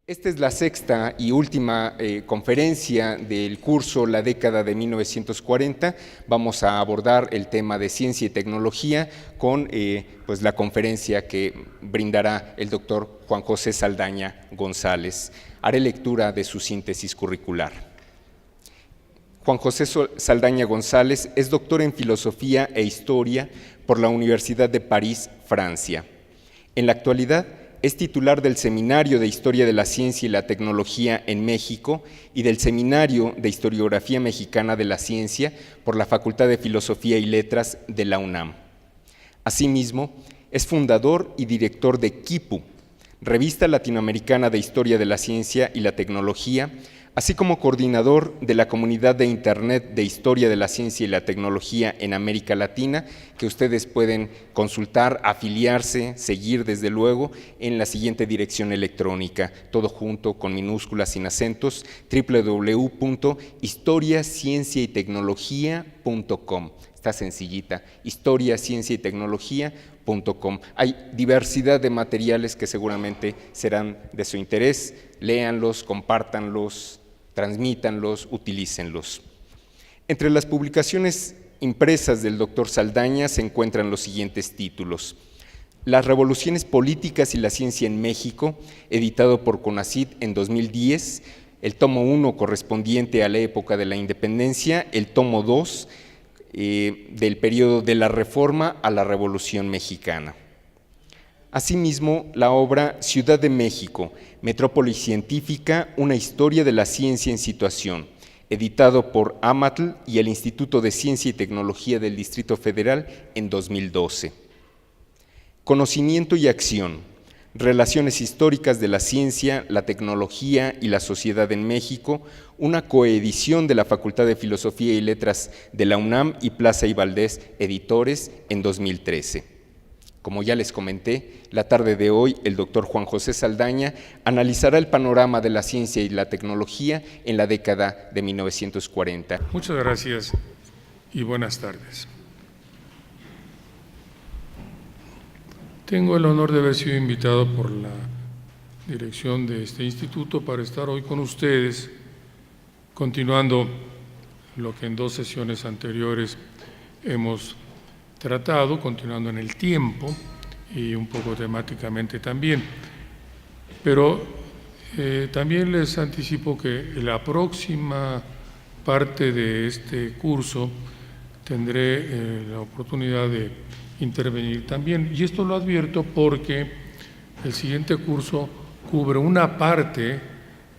Esta es la sexta y última conferencia del curso La década de 1940. Vamos a abordar el tema de ciencia y tecnología con pues la conferencia que brindará el doctor Juan José Saldaña González. Haré lectura de su síntesis curricular. Juan José Saldaña González es doctor en Filosofía e Historia por la Universidad de París, Francia. En la actualidad, es titular del Seminario de Historia de la Ciencia y la Tecnología en México y del Seminario de Historiografía Mexicana de la Ciencia por la Facultad de Filosofía y Letras de la UNAM. Asimismo, es fundador y director de KIPU, Revista Latinoamericana de Historia de la Ciencia y la Tecnología, así como coordinador de la comunidad de Internet de Historia de la Ciencia y la Tecnología en América Latina, que ustedes pueden consultar, afiliarse, seguir desde luego en la siguiente dirección electrónica, todo junto con minúsculas sin acentos, www.historiacienciaytecnologia.com. Está sencillita, historiacienciaytecnologia.com. Hay diversidad de materiales que seguramente serán de su interés. Léanlos, compártanlos, transmítanlos, utilícenlos. Entre las publicaciones impresas del doctor Saldaña se encuentran los siguientes títulos: Las revoluciones políticas y la ciencia en México, editado por CONACYT en 2010, el tomo 1 correspondiente a la época de la independencia, el tomo 2 del periodo de la Reforma a la Revolución Mexicana. Asimismo, la obra Ciudad de México, Metrópoli Científica, una historia de la ciencia en situación, editado por AMATL y el Instituto de Ciencia y Tecnología del Distrito Federal en 2012. Conocimiento y acción, relaciones históricas de la ciencia, la tecnología y la sociedad en México, una coedición de la Facultad de Filosofía y Letras de la UNAM y Plaza y Valdés, editores, en 2013. Como ya les comenté, la tarde de hoy el doctor Juan José Saldaña analizará el panorama de la ciencia y la tecnología en la década de 1940. Muchas gracias y buenas tardes. Tengo el honor de haber sido invitado por la dirección de este instituto para estar hoy con ustedes, continuando lo que en dos sesiones anteriores hemos tratado, continuando en el tiempo y un poco temáticamente también. Pero también les anticipo que la próxima parte de este curso tendré la oportunidad de intervenir también. Y esto lo advierto porque el siguiente curso cubre una parte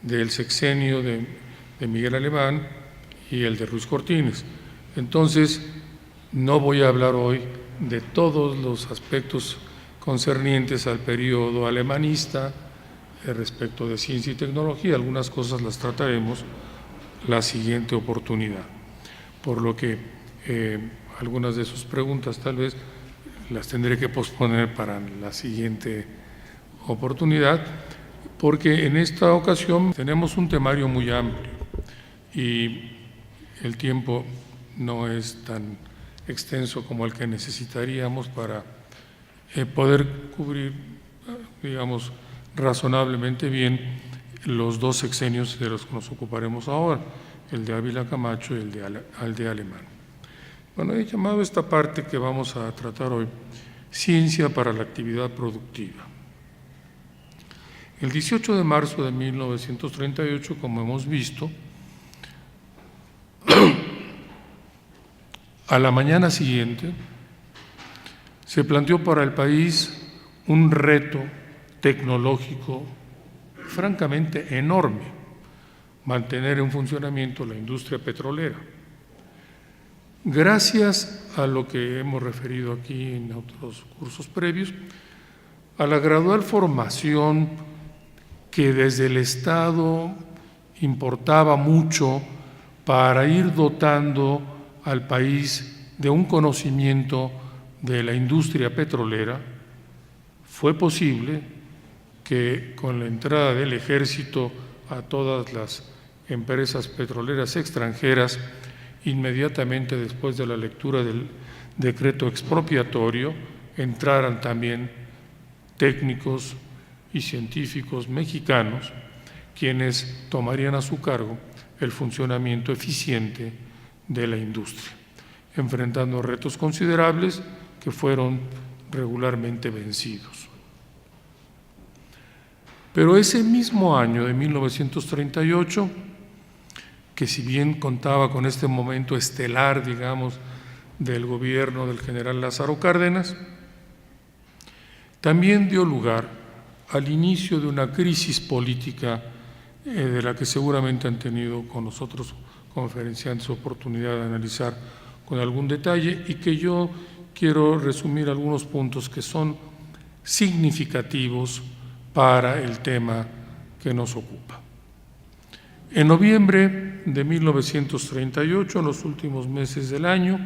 del sexenio de Miguel Alemán y el de Ruiz Cortines. Entonces, no voy a hablar hoy de todos los aspectos concernientes al periodo alemanista respecto de ciencia y tecnología. Algunas cosas las trataremos la siguiente oportunidad. Por lo que algunas de sus preguntas tal vez las tendré que posponer para la siguiente oportunidad, porque en esta ocasión tenemos un temario muy amplio y el tiempo no es tan extenso como el que necesitaríamos para poder cubrir, digamos, razonablemente bien los dos sexenios de los que nos ocuparemos ahora, el de Ávila Camacho y el de Alemán. Bueno, he llamado esta parte que vamos a tratar hoy Ciencia para la Actividad Productiva. El 18 de marzo de 1938, como hemos visto, a la mañana siguiente se planteó para el país un reto tecnológico francamente enorme: mantener en funcionamiento la industria petrolera. Gracias a lo que hemos referido aquí en otros cursos previos, a la gradual formación que desde el Estado importaba mucho para ir dotando al país de un conocimiento de la industria petrolera, fue posible que con la entrada del ejército a todas las empresas petroleras extranjeras, inmediatamente después de la lectura del decreto expropiatorio, entraran también técnicos y científicos mexicanos quienes tomarían a su cargo el funcionamiento eficiente de la industria, enfrentando retos considerables que fueron regularmente vencidos. Pero ese mismo año de 1938, que si bien contaba con este momento estelar, digamos, del gobierno del general Lázaro Cárdenas, también dio lugar al inicio de una crisis política de la que seguramente han tenido con nosotros conferenciantes oportunidad de analizar con algún detalle y que yo quiero resumir algunos puntos que son significativos para el tema que nos ocupa. En noviembre de 1938, en los últimos meses del año,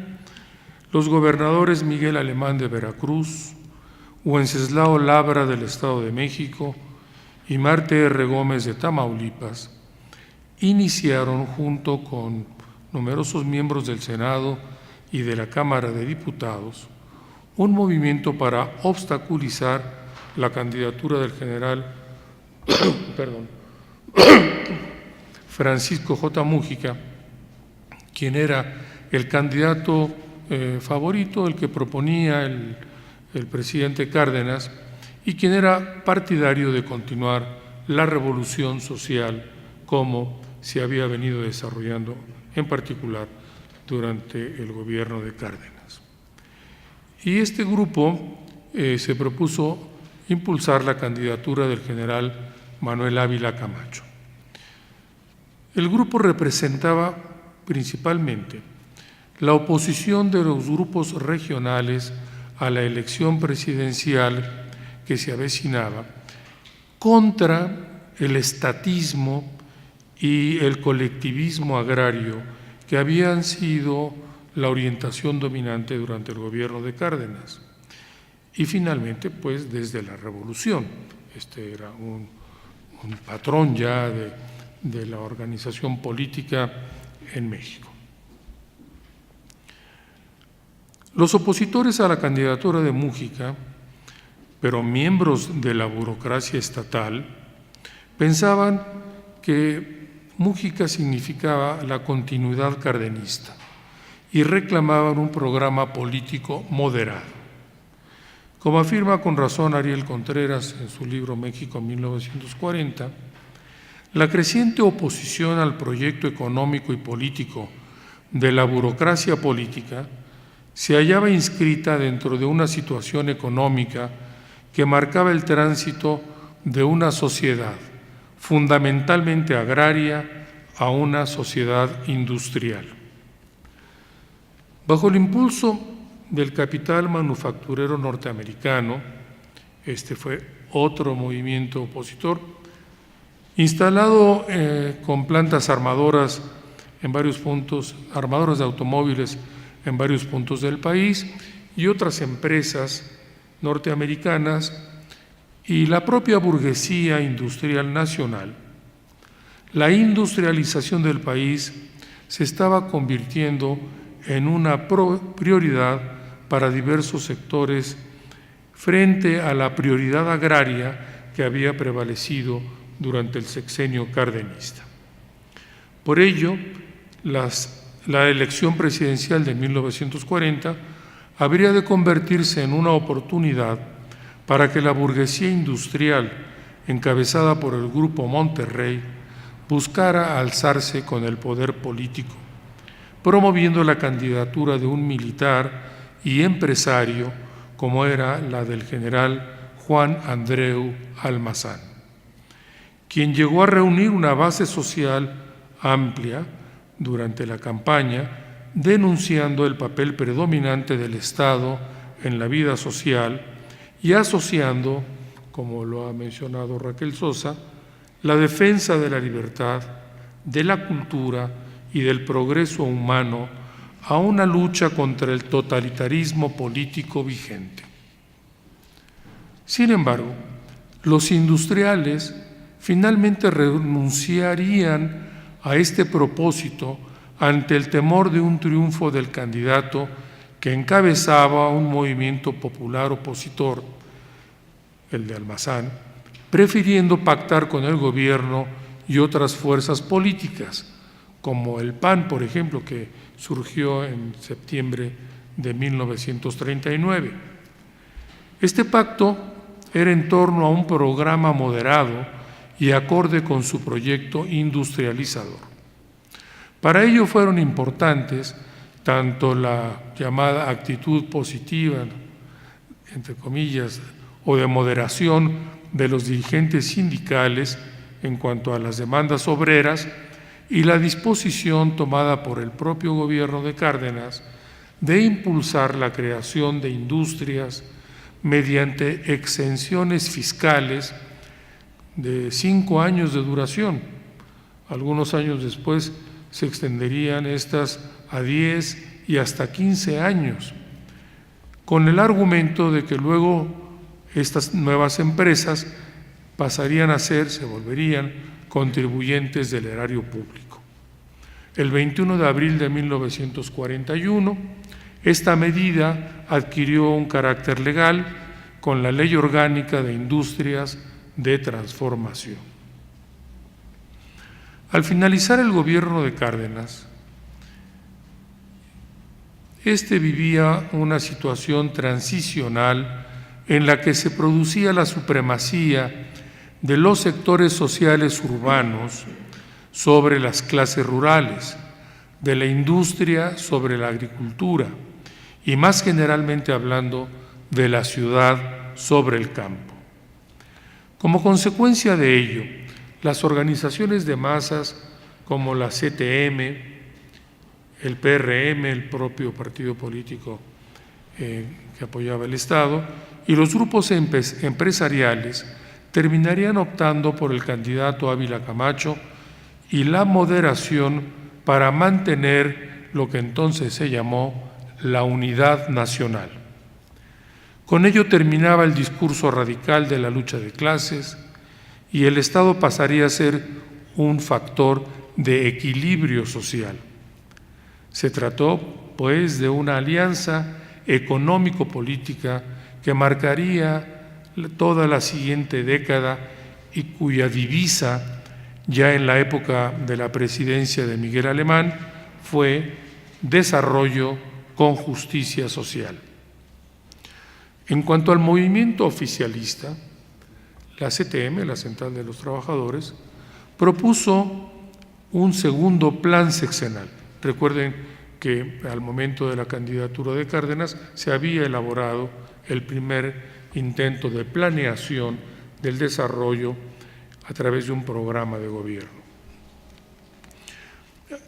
los gobernadores Miguel Alemán de Veracruz, Wenceslao Labra del Estado de México y Marte R. Gómez de Tamaulipas iniciaron, junto con numerosos miembros del Senado y de la Cámara de Diputados, un movimiento para obstaculizar la candidatura del general Francisco J. Múgica, quien era el candidato favorito, el que proponía el presidente Cárdenas, y quien era partidario de continuar la revolución social como se había venido desarrollando, en particular durante el gobierno de Cárdenas. Y este grupo se propuso impulsar la candidatura del general Manuel Ávila Camacho. El grupo representaba principalmente la oposición de los grupos regionales a la elección presidencial que se avecinaba contra el estatismo y el colectivismo agrario que habían sido la orientación dominante durante el gobierno de Cárdenas. Y finalmente, pues desde la revolución, este era un patrón ya de la organización política en México. Los opositores a la candidatura de Múgica, pero miembros de la burocracia estatal, pensaban que Múgica significaba la continuidad cardenista y reclamaban un programa político moderado. Como afirma con razón Ariel Contreras en su libro México 1940, la creciente oposición al proyecto económico y político de la burocracia política se hallaba inscrita dentro de una situación económica que marcaba el tránsito de una sociedad fundamentalmente agraria a una sociedad industrial. Bajo el impulso del capital manufacturero norteamericano, este fue otro movimiento opositor, instalado con plantas armadoras en varios puntos, armadoras de automóviles en varios puntos del país y otras empresas norteamericanas y la propia burguesía industrial nacional. La industrialización del país se estaba convirtiendo en una prioridad para diversos sectores frente a la prioridad agraria que había prevalecido durante el sexenio cardenista. Por ello, la elección presidencial de 1940 habría de convertirse en una oportunidad para que la burguesía industrial, encabezada por el Grupo Monterrey, buscara alzarse con el poder político, promoviendo la candidatura de un militar y empresario como era la del general Juan Andreu Almazán, quien llegó a reunir una base social amplia durante la campaña, denunciando el papel predominante del Estado en la vida social y asociando, como lo ha mencionado Raquel Sosa, la defensa de la libertad, de la cultura y del progreso humano a una lucha contra el totalitarismo político vigente. Sin embargo, los industriales finalmente renunciarían a este propósito ante el temor de un triunfo del candidato que encabezaba un movimiento popular opositor, el de Almazán, prefiriendo pactar con el gobierno y otras fuerzas políticas, como el PAN, por ejemplo, que surgió en septiembre de 1939. Este pacto era en torno a un programa moderado y acorde con su proyecto industrializador. Para ello fueron importantes tanto la llamada actitud positiva, entre comillas, o de moderación de los dirigentes sindicales en cuanto a las demandas obreras y la disposición tomada por el propio gobierno de Cárdenas de impulsar la creación de industrias mediante exenciones fiscales de 5 años de duración. Algunos años después se extenderían estas a 10 y hasta 15 años, con el argumento de que luego estas nuevas empresas pasarían a ser, se volverían contribuyentes del erario público. El 21 de abril de 1941, esta medida adquirió un carácter legal con la Ley Orgánica de Industrias de Transformación. Al finalizar el gobierno de Cárdenas, este vivía una situación transicional en la que se producía la supremacía de los sectores sociales urbanos sobre las clases rurales, de la industria sobre la agricultura y, más generalmente hablando, de la ciudad sobre el campo. Como consecuencia de ello, las organizaciones de masas como la CTM, el PRM, el propio partido político que apoyaba el Estado, y los grupos empresariales terminarían optando por el candidato Ávila Camacho y la moderación para mantener lo que entonces se llamó la unidad nacional. Con ello terminaba el discurso radical de la lucha de clases y el Estado pasaría a ser un factor de equilibrio social. Se trató, pues, de una alianza económico-política que marcaría toda la siguiente década y cuya divisa, ya en la época de la presidencia de Miguel Alemán, fue desarrollo con justicia social. En cuanto al movimiento oficialista, la CTM, la Central de los Trabajadores, propuso un segundo plan sexenal. Recuerden que al momento de la candidatura de Cárdenas se había elaborado el primer intento de planeación del desarrollo a través de un programa de gobierno.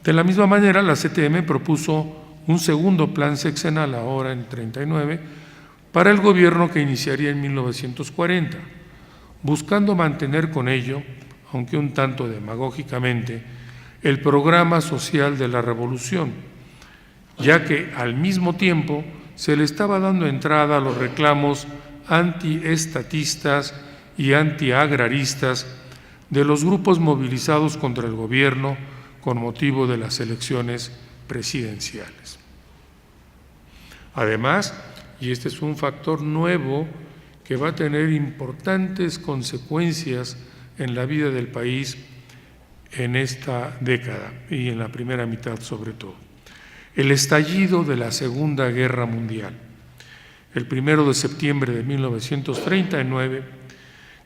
De la misma manera, la CTM propuso un segundo plan sexenal, ahora en 39, para el gobierno que iniciaría en 1940, buscando mantener con ello, aunque un tanto demagógicamente, el programa social de la revolución, ya que al mismo tiempo se le estaba dando entrada a los reclamos antiestatistas y antiagraristas de los grupos movilizados contra el gobierno con motivo de las elecciones presidenciales. Además, y este es un factor nuevo que va a tener importantes consecuencias en la vida del país en esta década y en la primera mitad sobre todo, el estallido de la Segunda Guerra Mundial. El 1 de septiembre de 1939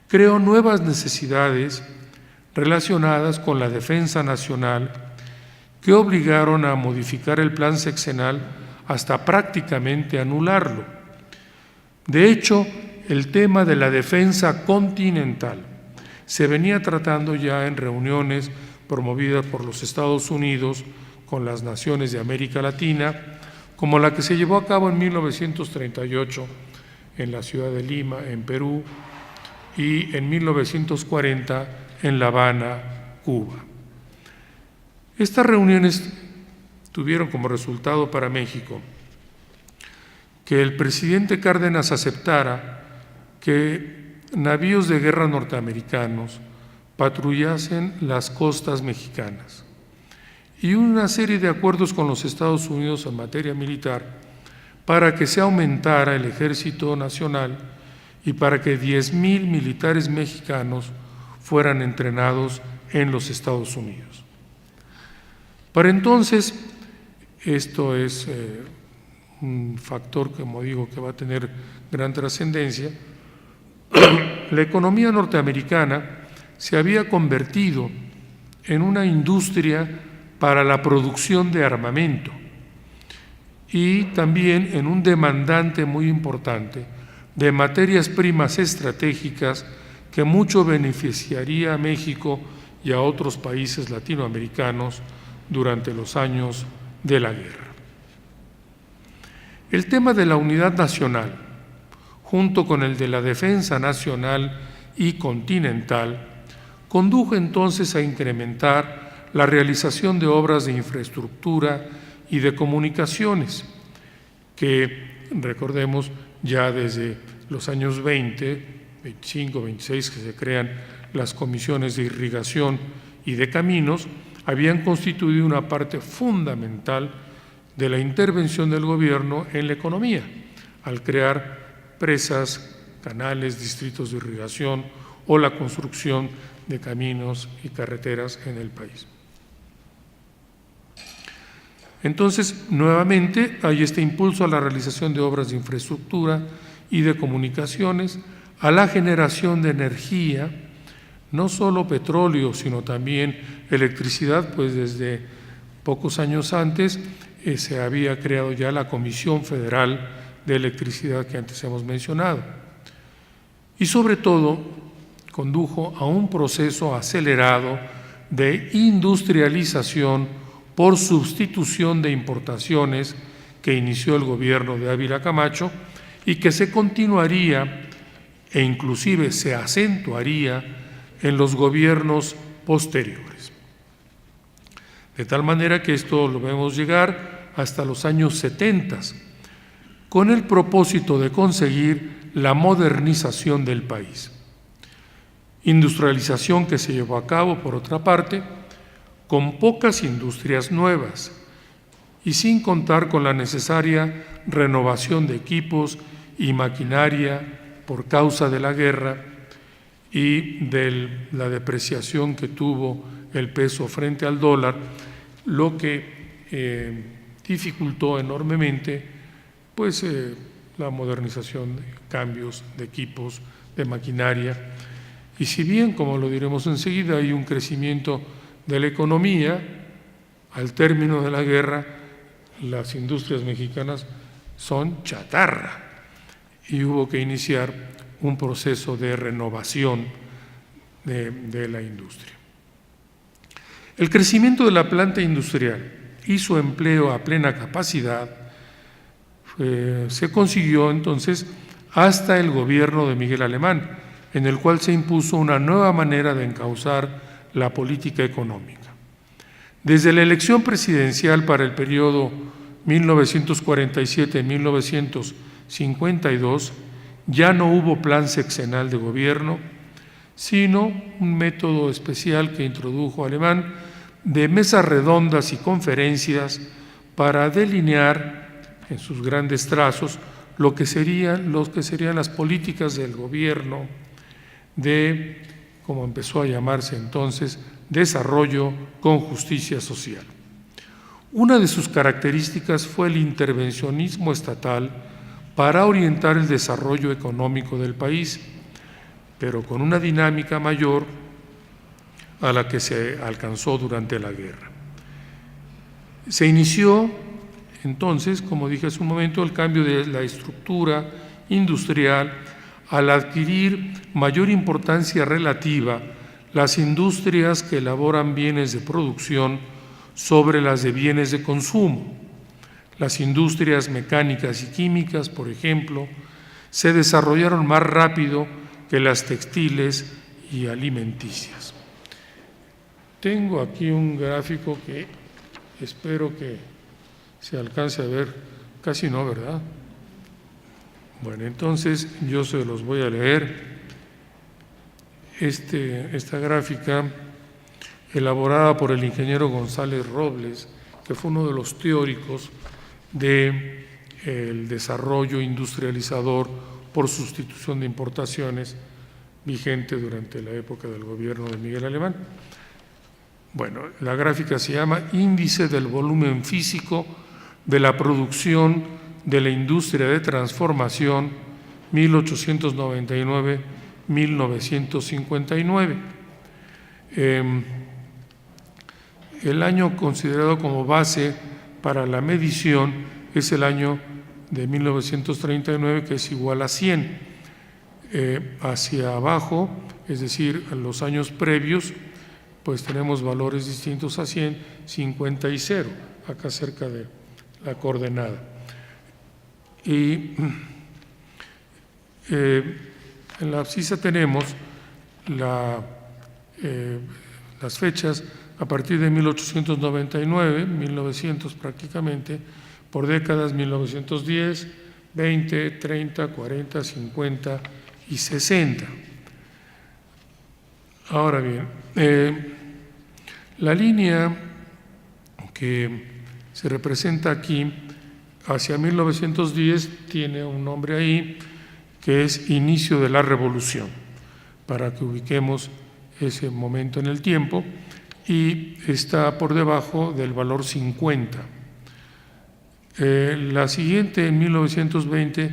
creó nuevas necesidades relacionadas con la defensa nacional que obligaron a modificar el plan sexenal hasta prácticamente anularlo. De hecho, el tema de la defensa continental se venía tratando ya en reuniones promovidas por los Estados Unidos con las naciones de América Latina, como la que se llevó a cabo en 1938 en la ciudad de Lima, en Perú, y en 1940 en La Habana, Cuba. Estas reuniones tuvieron como resultado para México que el presidente Cárdenas aceptara que navíos de guerra norteamericanos patrullasen las costas mexicanas y una serie de acuerdos con los Estados Unidos en materia militar para que se aumentara el ejército nacional y para que 10,000 militares mexicanos fueran entrenados en los Estados Unidos. Para entonces, esto es un factor, como digo, que va a tener gran trascendencia. La economía norteamericana se había convertido en una industria para la producción de armamento y también en un demandante muy importante de materias primas estratégicas que mucho beneficiaría a México y a otros países latinoamericanos durante los años de la guerra. El tema de la unidad nacional, junto con el de la defensa nacional y continental, condujo entonces a incrementar la realización de obras de infraestructura y de comunicaciones, que recordemos ya desde los años 20, 25, 26, que se crean las comisiones de irrigación y de caminos, habían constituido una parte fundamental de la intervención del gobierno en la economía, al crear presas, canales, distritos de irrigación o la construcción de caminos y carreteras en el país. Entonces, nuevamente, hay este impulso a la realización de obras de infraestructura y de comunicaciones, a la generación de energía, no solo petróleo, sino también electricidad, pues desde pocos años antes se había creado ya la Comisión Federal de Electricidad que antes hemos mencionado. Y sobre todo, condujo a un proceso acelerado de industrialización por sustitución de importaciones que inició el gobierno de Ávila Camacho y que se continuaría e inclusive se acentuaría en los gobiernos posteriores. De tal manera que esto lo vemos llegar hasta los años 70, con el propósito de conseguir la modernización del país. Industrialización que se llevó a cabo, por otra parte, con pocas industrias nuevas y sin contar con la necesaria renovación de equipos y maquinaria por causa de la guerra y de la depreciación que tuvo el peso frente al dólar, lo que dificultó enormemente pues, la modernización, cambios de equipos, de maquinaria. Y si bien, como lo diremos enseguida, hay un crecimiento de la economía, al término de la guerra, las industrias mexicanas son chatarra y hubo que iniciar un proceso de renovación de la industria. El crecimiento de la planta industrial y su empleo a plena capacidad se consiguió entonces hasta el gobierno de Miguel Alemán, en el cual se impuso una nueva manera de encauzar la política económica. Desde la elección presidencial para el periodo 1947-1952, ya no hubo plan sexenal de gobierno, sino un método especial que introdujo Alemán de mesas redondas y conferencias para delinear en sus grandes trazos lo que serían las políticas del gobierno de, como empezó a llamarse entonces, desarrollo con justicia social. Una de sus características fue el intervencionismo estatal para orientar el desarrollo económico del país, pero con una dinámica mayor a la que se alcanzó durante la guerra. Se inició entonces, como dije hace un momento, el cambio de la estructura industrial al adquirir mayor importancia relativa las industrias que elaboran bienes de producción sobre las de bienes de consumo. Las industrias mecánicas y químicas, por ejemplo, se desarrollaron más rápido que las textiles y alimenticias. Tengo aquí un gráfico que espero que se alcance a ver, casi no, ¿verdad? Bueno, entonces yo se los voy a leer. Esta gráfica, elaborada por el ingeniero González Robles, que fue uno de los teóricos del desarrollo industrializador por sustitución de importaciones vigente durante la época del gobierno de Miguel Alemán. Bueno, la gráfica se llama Índice del volumen físico de la producción de la industria de transformación 1899-1959. El año considerado como base para la medición es el año de 1939, que es igual a 100. Hacia abajo, es decir, en los años previos, pues tenemos valores distintos a 100, 50 y 0, acá cerca de la coordenada. Y en la abscisa tenemos las fechas a partir de 1899, 1900 prácticamente, por décadas 1910, 20, 30, 40, 50 y 60. Ahora bien, la línea que se representa aquí hacia 1910 tiene un nombre ahí que es inicio de la revolución, para que ubiquemos ese momento en el tiempo, y está por debajo del valor 50. La siguiente, en 1920,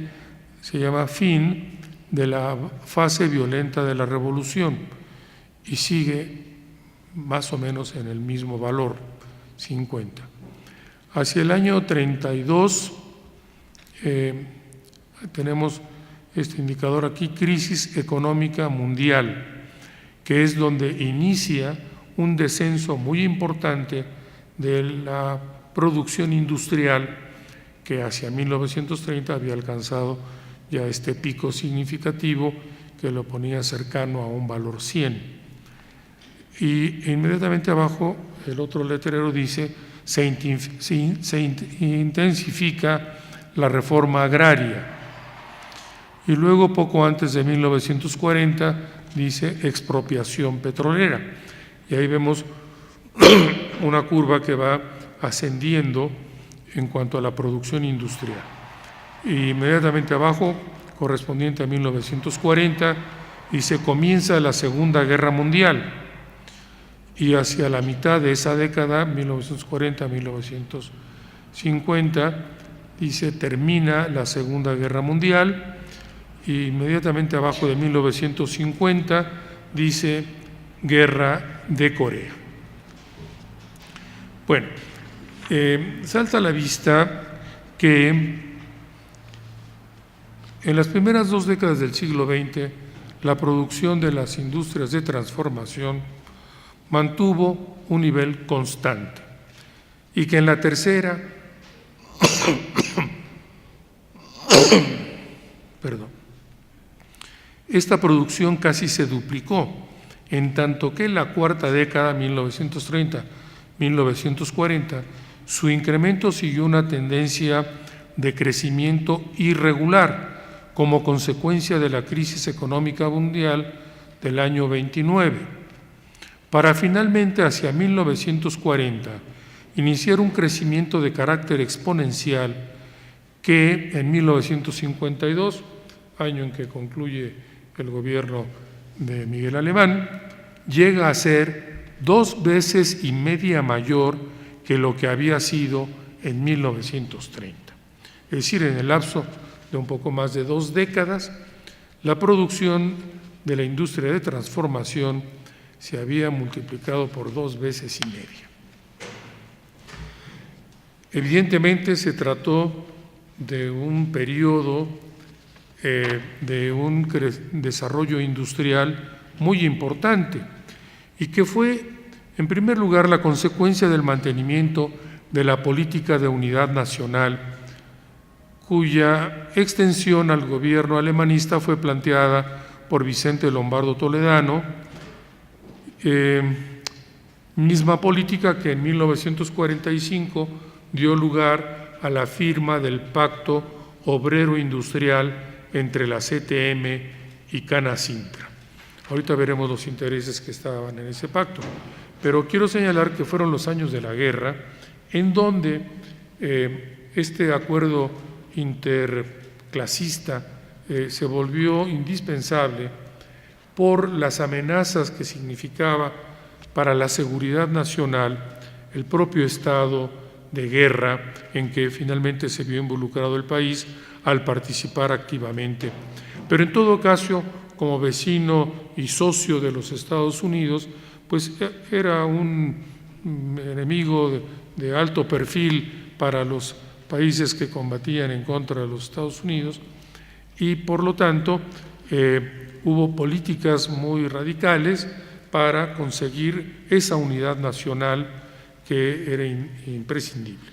se llama fin de la fase violenta de la revolución y sigue más o menos en el mismo valor, 50. Hacia el año 32 tenemos este indicador aquí, crisis económica mundial, que es donde inicia un descenso muy importante de la producción industrial, que hacia 1930 había alcanzado ya este pico significativo que lo ponía cercano a un valor 100. Y inmediatamente abajo el otro letrero dice: se intensifica la reforma agraria. Y luego, poco antes de 1940, dice expropiación petrolera. Y ahí vemos una curva que va ascendiendo en cuanto a la producción industrial. Y inmediatamente abajo, correspondiente a 1940, dice comienza la Segunda Guerra Mundial. Y hacia la mitad de esa década, 1940-1950, dice termina la Segunda Guerra Mundial. Y inmediatamente abajo de 1950 dice Guerra de Corea. Bueno, salta a la vista que en las primeras 2 décadas del siglo XX la producción de las industrias de transformación mantuvo un nivel constante y que en la tercera esta producción casi se duplicó, en tanto que en la cuarta década, 1930-1940, su incremento siguió una tendencia de crecimiento irregular como consecuencia de la crisis económica mundial del año 29, para finalmente hacia 1940 iniciar un crecimiento de carácter exponencial que en 1952, año en que concluye el gobierno de Miguel Alemán, llega a ser 2,5 veces mayor que lo que había sido en 1930. Es decir, en el lapso de un poco más de 2 décadas, la producción de la industria de transformación se había multiplicado por 2,5 veces. Evidentemente se trató de un periodo de un desarrollo industrial muy importante y que fue, en primer lugar, la consecuencia del mantenimiento de la política de unidad nacional, cuya extensión al gobierno alemanista fue planteada por Vicente Lombardo Toledano, misma política que en 1945 dio lugar a la firma del Pacto Obrero Industrial entre la CTM y Canacintra. Ahorita veremos los intereses que estaban en ese pacto, pero quiero señalar que fueron los años de la guerra en donde este acuerdo interclasista se volvió indispensable por las amenazas que significaba para la seguridad nacional, el propio estado de guerra en que finalmente se vio involucrado el país al participar activamente. Pero en todo caso, como vecino y socio de los Estados Unidos, pues era un enemigo de alto perfil para los países que combatían en contra de los Estados Unidos, y por lo tanto hubo políticas muy radicales para conseguir esa unidad nacional que era imprescindible.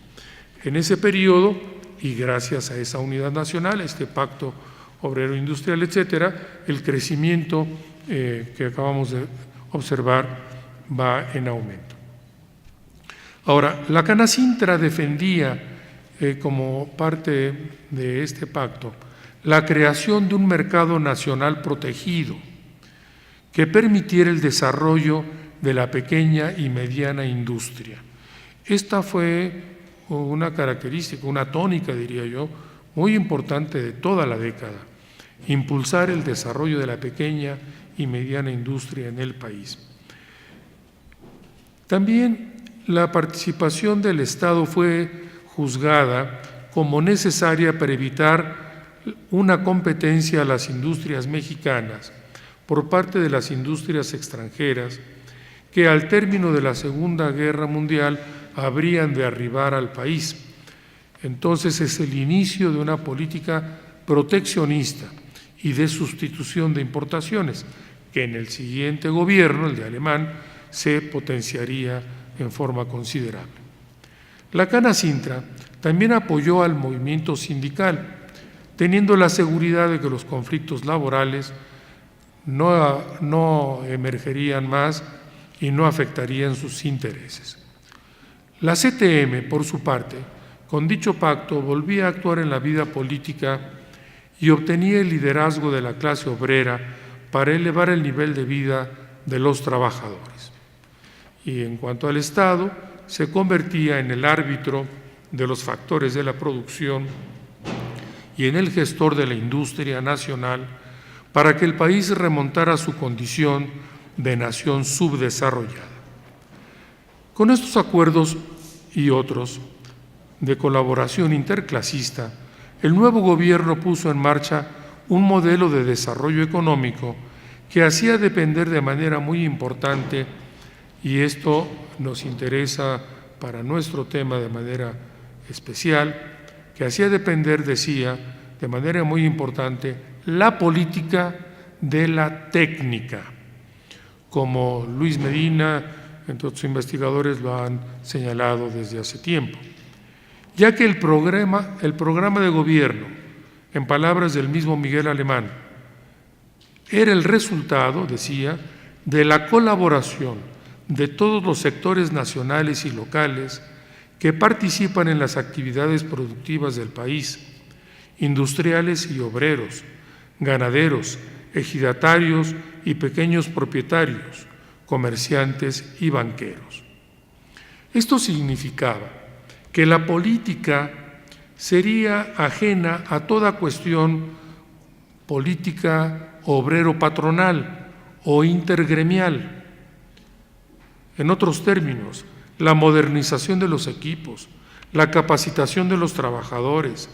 En ese periodo, y gracias a esa unidad nacional, este pacto obrero industrial, etcétera, el crecimiento que acabamos de observar va en aumento. Ahora, la Canacintra defendía como parte de este pacto la creación de un mercado nacional protegido que permitiera el desarrollo de la pequeña y mediana industria. Esta fue una característica, una tónica, diría yo, muy importante de toda la década, impulsar el desarrollo de la pequeña y mediana industria en el país. También la participación del Estado fue juzgada como necesaria para evitar una competencia a las industrias mexicanas por parte de las industrias extranjeras que al término de la Segunda Guerra Mundial habrían de arribar al país. Entonces es el inicio de una política proteccionista y de sustitución de importaciones, que en el siguiente gobierno, el de Alemán, se potenciaría en forma considerable. La Canacintra también apoyó al movimiento sindical, teniendo la seguridad de que los conflictos laborales no emergerían más y no afectarían sus intereses. La CTM, por su parte, con dicho pacto volvía a actuar en la vida política y obtenía el liderazgo de la clase obrera para elevar el nivel de vida de los trabajadores. Y en cuanto al Estado, se convertía en el árbitro de los factores de la producción y en el gestor de la industria nacional para que el país remontara su condición de nación subdesarrollada. Con estos acuerdos y otros de colaboración interclasista, el nuevo gobierno puso en marcha un modelo de desarrollo económico que hacía depender de manera muy importante, y esto nos interesa para nuestro tema de manera especial, que hacía depender, decía, de manera muy importante, la política de la técnica, como Luis Medina, entre otros investigadores, lo han señalado desde hace tiempo, ya que el programa de gobierno, en palabras del mismo Miguel Alemán, era el resultado, decía, de la colaboración de todos los sectores nacionales y locales que participan en las actividades productivas del país, industriales y obreros, ganaderos, ejidatarios y pequeños propietarios, comerciantes y banqueros. Esto significaba que la política sería ajena a toda cuestión política obrero-patronal o intergremial. En otros términos, la modernización de los equipos, la capacitación de los trabajadores,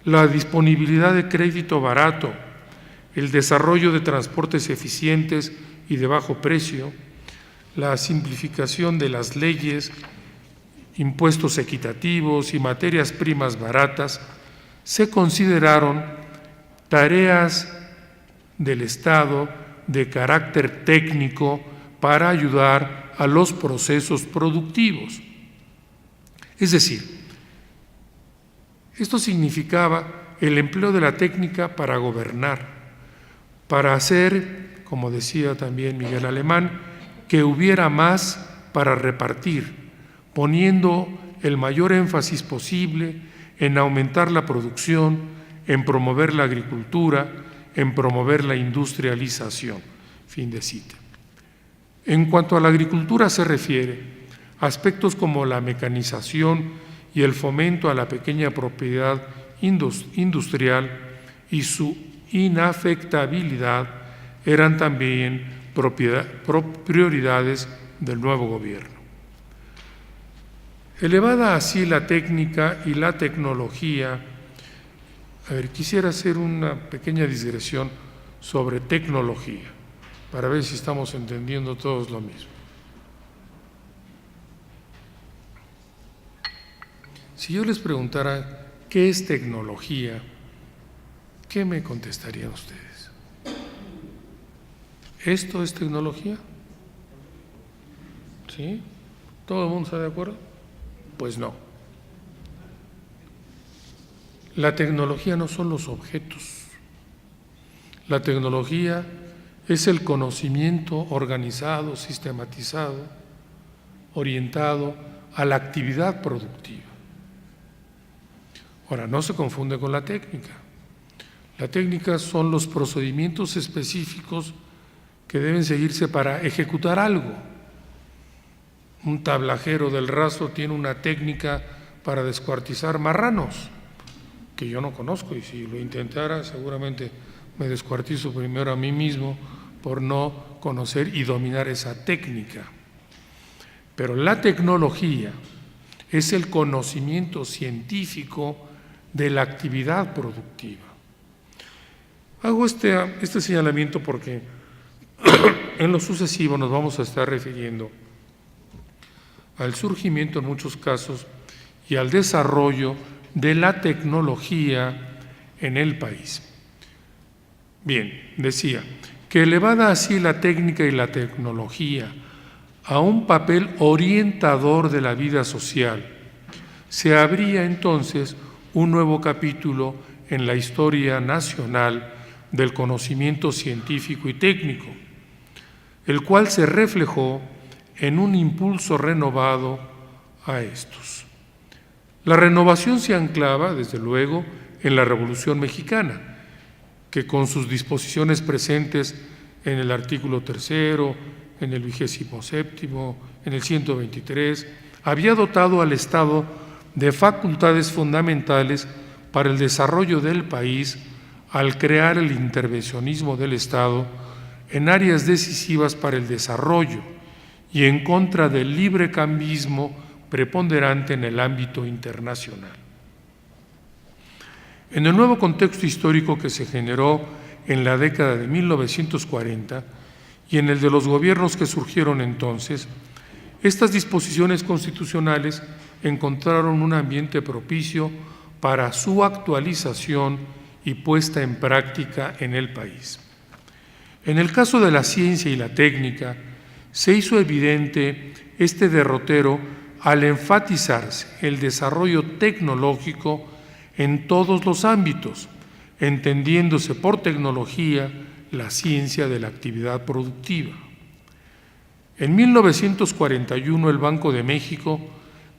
la disponibilidad de crédito barato, el desarrollo de transportes eficientes y de bajo precio, la simplificación de las leyes, impuestos equitativos y materias primas baratas, se consideraron tareas del Estado de carácter técnico para ayudar a los procesos productivos. Es decir, esto significaba el empleo de la técnica para gobernar, para hacer, como decía también Miguel Alemán, que hubiera más para repartir, poniendo el mayor énfasis posible en aumentar la producción, en promover la agricultura, en promover la industrialización. Fin de cita. En cuanto a la agricultura se refiere, aspectos como la mecanización y el fomento a la pequeña propiedad industrial y su inafectabilidad eran también prioridades del nuevo gobierno. Elevada así la técnica y la tecnología, quisiera hacer una pequeña digresión sobre tecnología, para ver si estamos entendiendo todos lo mismo. Si yo les preguntara qué es tecnología, ¿qué me contestarían ustedes? ¿Esto es tecnología? ¿Sí? ¿Todo el mundo está de acuerdo? Pues no. La tecnología no son los objetos. La tecnología es el conocimiento organizado, sistematizado, orientado a la actividad productiva. Ahora, no se confunde con la técnica. La técnica son los procedimientos específicos que deben seguirse para ejecutar algo. Un tablajero del rastro tiene una técnica para descuartizar marranos, que yo no conozco, y si lo intentara seguramente me descuartizo primero a mí mismo por no conocer y dominar esa técnica. Pero la tecnología es el conocimiento científico de la actividad productiva. Hago este señalamiento porque en lo sucesivo nos vamos a estar refiriendo al surgimiento en muchos casos y al desarrollo de la tecnología en el país. Bien, decía que elevada así la técnica y la tecnología a un papel orientador de la vida social, se abría entonces un nuevo capítulo en la historia nacional del conocimiento científico y técnico, el cual se reflejó en un impulso renovado a estos. La renovación se anclaba, desde luego, en la Revolución Mexicana, que con sus disposiciones presentes en el artículo 3º, en el 27º, en el 123, había dotado al Estado de facultades fundamentales para el desarrollo del país al crear el intervencionismo del Estado en áreas decisivas para el desarrollo y en contra del librecambismo preponderante en el ámbito internacional. En el nuevo contexto histórico que se generó en la década de 1940 y en el de los gobiernos que surgieron entonces, estas disposiciones constitucionales encontraron un ambiente propicio para su actualización y puesta en práctica en el país. En el caso de la ciencia y la técnica, se hizo evidente este derrotero al enfatizarse el desarrollo tecnológico en todos los ámbitos, entendiéndose por tecnología la ciencia de la actividad productiva. En 1941 el Banco de México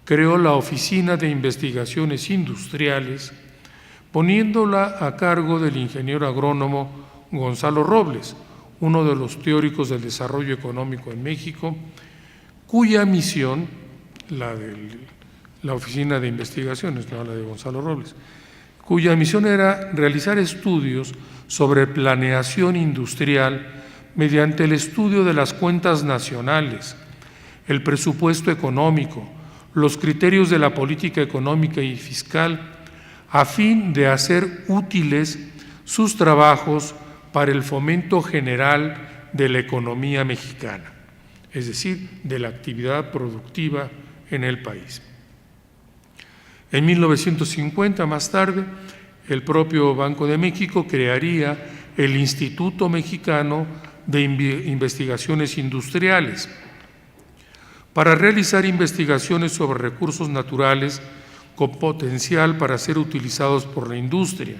creó la Oficina de Investigaciones Industriales, poniéndola a cargo del ingeniero agrónomo Gonzalo Robles, uno de los teóricos del desarrollo económico en México, cuya misión, la de la Oficina de Investigaciones, no la de Gonzalo Robles, cuya misión era realizar estudios sobre planeación industrial mediante el estudio de las cuentas nacionales, el presupuesto económico, los criterios de la política económica y fiscal, a fin de hacer útiles sus trabajos para el fomento general de la economía mexicana, es decir, de la actividad productiva en el país. En 1950, más tarde, el propio Banco de México crearía el Instituto Mexicano de Investigaciones Industriales para realizar investigaciones sobre recursos naturales con potencial para ser utilizados por la industria,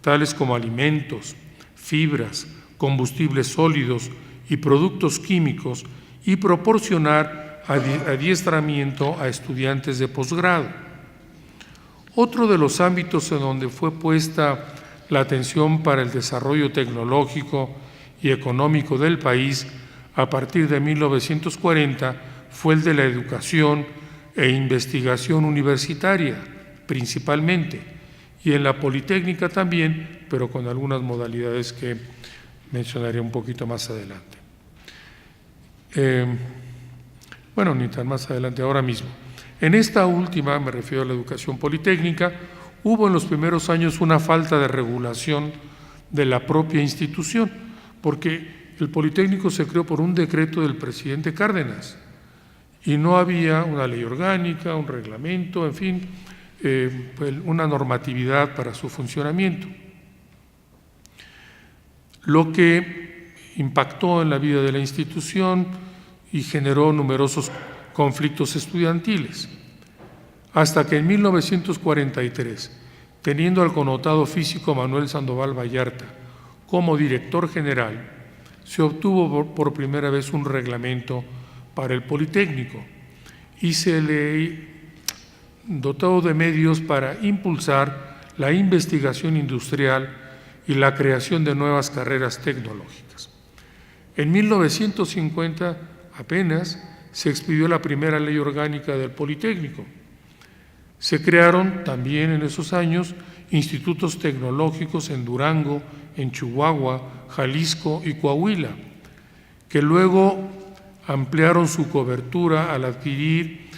tales como alimentos, fibras, combustibles sólidos y productos químicos, y proporcionar adiestramiento a estudiantes de posgrado. Otro de los ámbitos en donde fue puesta la atención para el desarrollo tecnológico y económico del país a partir de 1940 fue el de la educación e investigación universitaria, principalmente, y en la Politécnica también, pero con algunas modalidades que mencionaré un poquito más adelante. bueno, ni tan más adelante, ahora mismo. En esta última, me refiero a la educación politécnica, hubo en los primeros años una falta de regulación de la propia institución, porque el Politécnico se creó por un decreto del presidente Cárdenas y no había una ley orgánica, un reglamento, en fin, pues una normatividad para su funcionamiento. Lo que impactó en la vida de la institución y generó numerosos conflictos estudiantiles, hasta que en 1943, teniendo al connotado físico Manuel Sandoval Vallarta como director general, se obtuvo por primera vez un reglamento para el Politécnico y se le dotó de medios para impulsar la investigación industrial y la creación de nuevas carreras tecnológicas. En 1950 apenas se expidió la primera ley orgánica del Politécnico. Se crearon también en esos años institutos tecnológicos en Durango, en Chihuahua, Jalisco y Coahuila, que luego ampliaron su cobertura al adquirir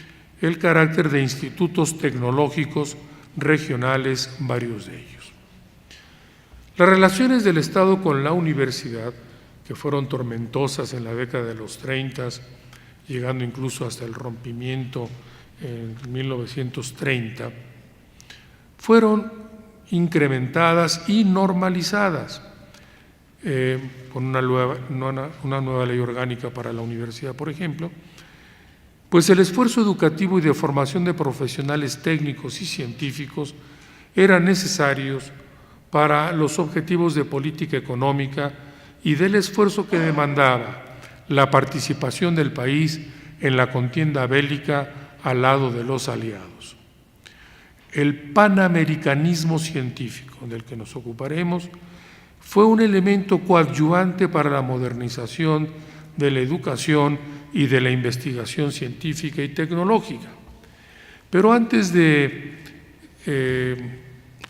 el carácter de institutos tecnológicos regionales, varios de ellos. Las relaciones del Estado con la universidad, que fueron tormentosas en la década de los 30, llegando incluso hasta el rompimiento en 1930, fueron incrementadas y normalizadas con una nueva ley orgánica para la universidad, por ejemplo, pues el esfuerzo educativo y de formación de profesionales técnicos y científicos eran necesarios para los objetivos de política económica y del esfuerzo que demandaba la participación del país en la contienda bélica al lado de los aliados. El panamericanismo científico, del que nos ocuparemos, fue un elemento coadyuvante para la modernización de la educación y de la investigación científica y tecnológica. Pero antes de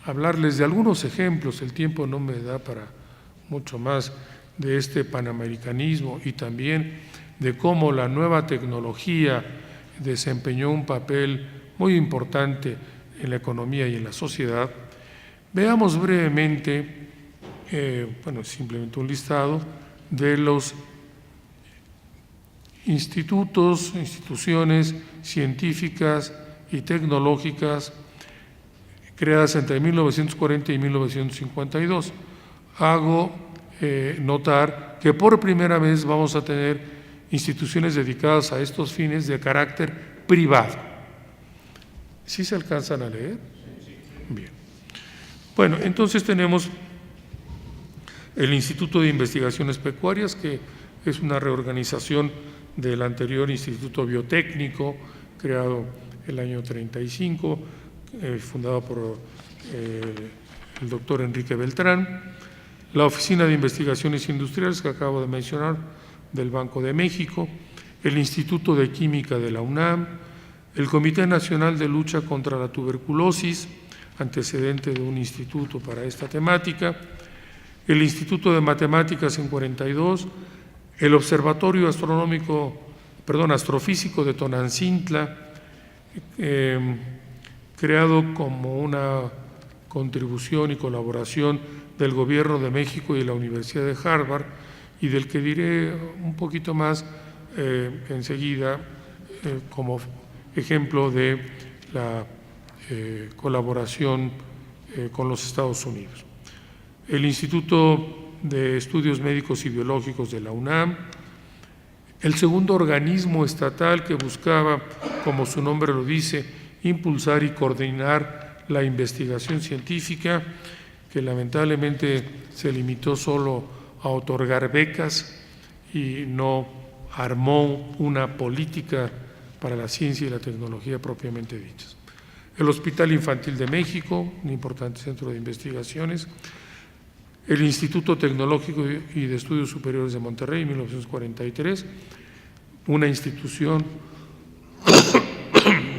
hablarles de algunos ejemplos, el tiempo no me da para mucho más de este panamericanismo y también de cómo la nueva tecnología desempeñó un papel muy importante en la economía y en la sociedad, veamos brevemente, simplemente un listado de los instituciones científicas y tecnológicas creadas entre 1940 y 1952. Hago notar que por primera vez vamos a tener instituciones dedicadas a estos fines de carácter privado. ¿Sí se alcanzan a leer? Bien. Bueno, entonces tenemos el Instituto de Investigaciones Pecuarias, que es una reorganización del anterior Instituto Biotécnico, creado el año 35, fundado por el doctor Enrique Beltrán. La Oficina de Investigaciones Industriales, que acabo de mencionar, del Banco de México, el Instituto de Química de la UNAM, el Comité Nacional de Lucha contra la Tuberculosis, antecedente de un instituto para esta temática, el Instituto de Matemáticas en 42, el Observatorio Astrofísico de Tonantzintla, creado como una contribución y colaboración del Gobierno de México y la Universidad de Harvard, y del que diré un poquito más enseguida como ejemplo de la colaboración con los Estados Unidos. El Instituto de Estudios Médicos y Biológicos de la UNAM, el segundo organismo estatal que buscaba, como su nombre lo dice, impulsar y coordinar la investigación científica, que lamentablemente se limitó solo a otorgar becas y no armó una política para la ciencia y la tecnología propiamente dichas. El Hospital Infantil de México, un importante centro de investigaciones, el Instituto Tecnológico y de Estudios Superiores de Monterrey, en 1943, una institución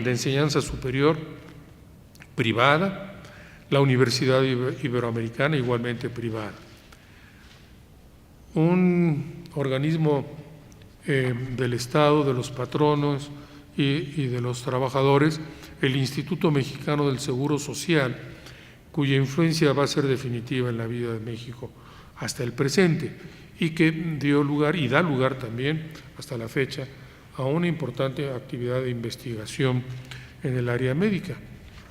de enseñanza superior privada, la Universidad Iberoamericana, igualmente privada. Un organismo del Estado, de los patronos y de los trabajadores, el Instituto Mexicano del Seguro Social, cuya influencia va a ser definitiva en la vida de México hasta el presente, y que dio lugar y da lugar también hasta la fecha a una importante actividad de investigación en el área médica.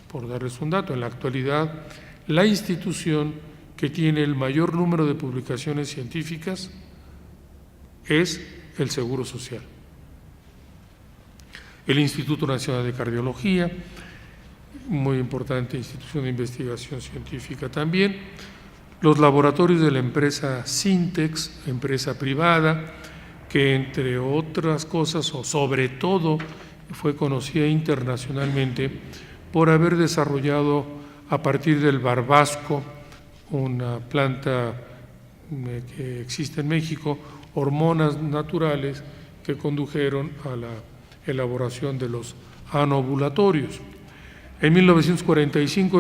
Por darles un dato, en la actualidad la institución que tiene el mayor número de publicaciones científicas es el Seguro Social. El Instituto Nacional de Cardiología, muy importante institución de investigación científica también, los laboratorios de la empresa Sintex, empresa privada, que entre otras cosas, o sobre todo, fue conocida internacionalmente por haber desarrollado a partir del barbasco, una planta que existe en México, hormonas naturales que condujeron a la elaboración de los anovulatorios. En 1945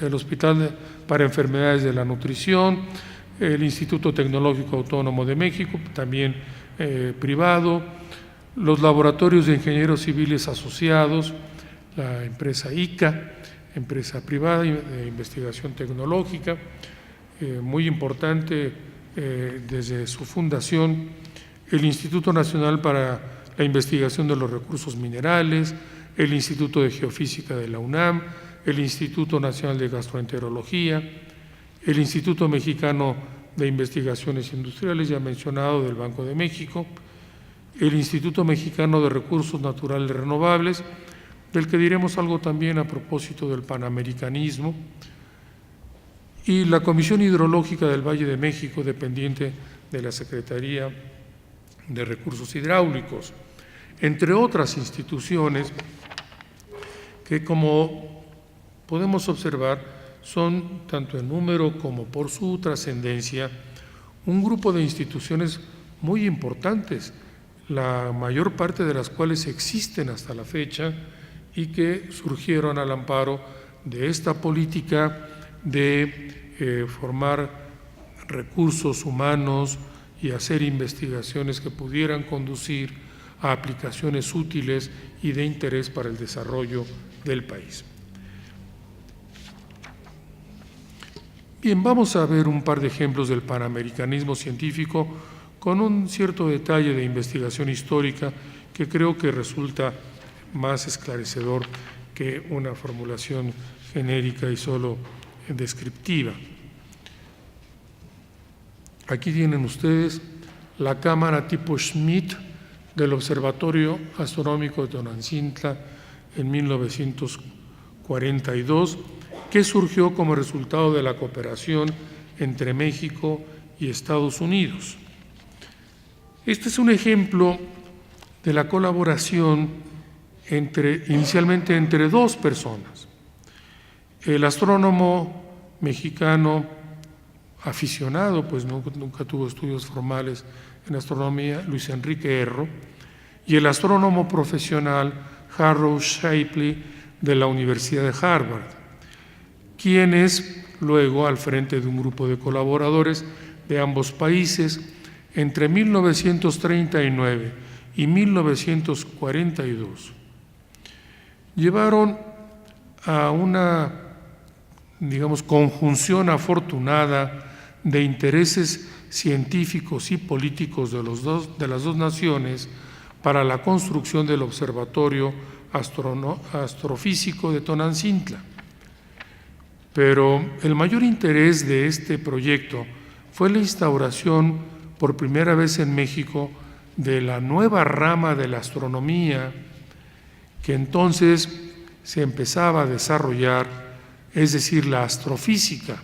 el Hospital para Enfermedades de la Nutrición, el Instituto Tecnológico Autónomo de México, también privado, los laboratorios de ingenieros civiles asociados, la empresa ICA, empresa privada de investigación tecnológica, muy importante desde su fundación, el Instituto Nacional para la Investigación de los Recursos Minerales, el Instituto de Geofísica de la UNAM, el Instituto Nacional de Gastroenterología, el Instituto Mexicano de Investigaciones Industriales, ya mencionado, del Banco de México, el Instituto Mexicano de Recursos Naturales Renovables, del que diremos algo también a propósito del panamericanismo, y la Comisión Hidrológica del Valle de México, dependiente de la Secretaría de Recursos Hidráulicos, entre otras instituciones que, como podemos observar, son, tanto en número como por su trascendencia, un grupo de instituciones muy importantes, la mayor parte de las cuales existen hasta la fecha y que surgieron al amparo de esta política de formar recursos humanos y hacer investigaciones que pudieran conducir a aplicaciones útiles y de interés para el desarrollo del país. Bien, vamos a ver un par de ejemplos del panamericanismo científico con un cierto detalle de investigación histórica que creo que resulta más esclarecedor que una formulación genérica y solo descriptiva. Aquí tienen ustedes la cámara tipo Schmidt del Observatorio Astronómico de Tonantzintla en 1942, que surgió como resultado de la cooperación entre México y Estados Unidos. Este es un ejemplo de la colaboración inicialmente entre dos personas. El astrónomo mexicano aficionado, pues nunca tuvo estudios formales en astronomía, Luis Enrique Erro, y el astrónomo profesional Harrow Shapley de la Universidad de Harvard, quienes luego, al frente de un grupo de colaboradores de ambos países, entre 1939 y 1942, llevaron a una, conjunción afortunada de intereses científicos y políticos de las dos naciones para la construcción del Observatorio Astrofísico de Tonantzintla. Pero el mayor interés de este proyecto fue la instauración por primera vez en México de la nueva rama de la astronomía que entonces se empezaba a desarrollar, es decir, la astrofísica,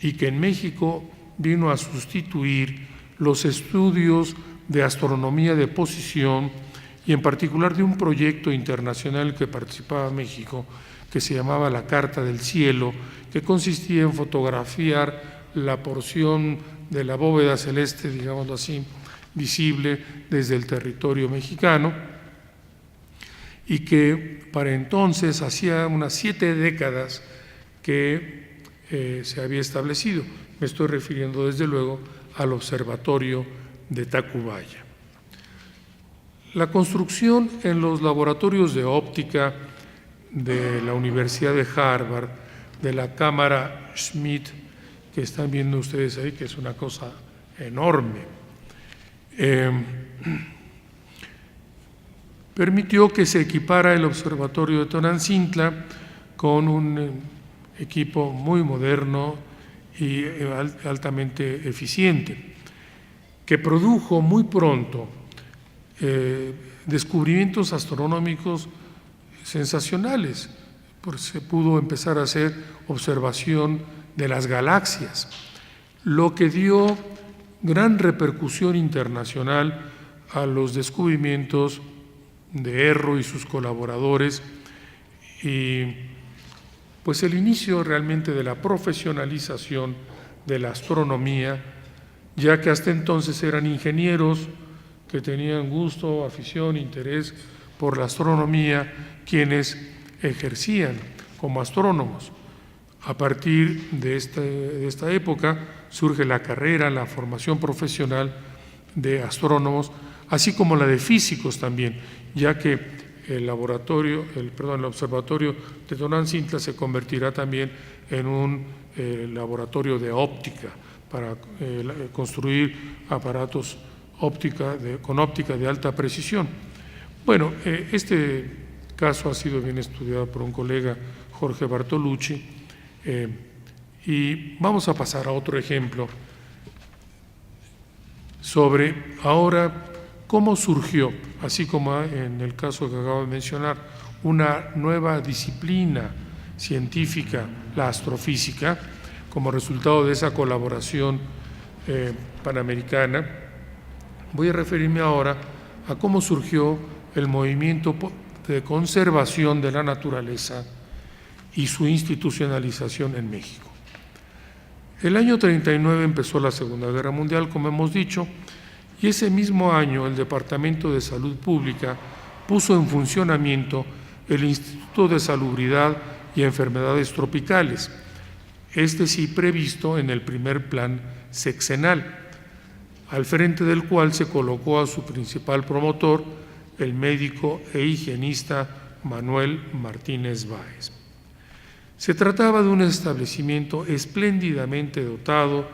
y que en México vino a sustituir los estudios de astronomía de posición y en particular de un proyecto internacional que participaba México que se llamaba la Carta del Cielo, que consistía en fotografiar la porción de la bóveda celeste, digámoslo así, visible desde el territorio mexicano, y que para entonces hacía unas 7 décadas que se había establecido. Me estoy refiriendo desde luego al Observatorio de Tacubaya. La construcción en los laboratorios de óptica de la Universidad de Harvard, de la cámara Schmidt, que están viendo ustedes ahí, que es una cosa enorme, permitió que se equipara el observatorio de Tonantzintla con un equipo muy moderno y altamente eficiente, que produjo muy pronto descubrimientos astronómicos sensacionales, porque se pudo empezar a hacer observación de las galaxias, lo que dio gran repercusión internacional a los descubrimientos de Erro y sus colaboradores, y pues el inicio realmente de la profesionalización de la astronomía, ya que hasta entonces eran ingenieros que tenían gusto, afición, interés por la astronomía, quienes ejercían como astrónomos. A partir de esta época surge la carrera, la formación profesional de astrónomos, así como la de físicos también, ya que el observatorio de Tonantzintla se convertirá también en un laboratorio de óptica para construir aparatos con óptica de alta precisión. Bueno, este caso ha sido bien estudiado por un colega, Jorge Bartolucci, y vamos a pasar a otro ejemplo sobre ahora cómo surgió, así como en el caso que acabo de mencionar, una nueva disciplina científica, la astrofísica, como resultado de esa colaboración panamericana. Voy a referirme ahora a cómo surgió el movimiento de conservación de la naturaleza y su institucionalización en México. El año 39 empezó la Segunda Guerra Mundial, como hemos dicho, y ese mismo año el Departamento de Salud Pública puso en funcionamiento el Instituto de Salubridad y Enfermedades Tropicales, este sí previsto en el primer plan sexenal, al frente del cual se colocó a su principal promotor, el médico e higienista Manuel Martínez Báez. Se trataba de un establecimiento espléndidamente dotado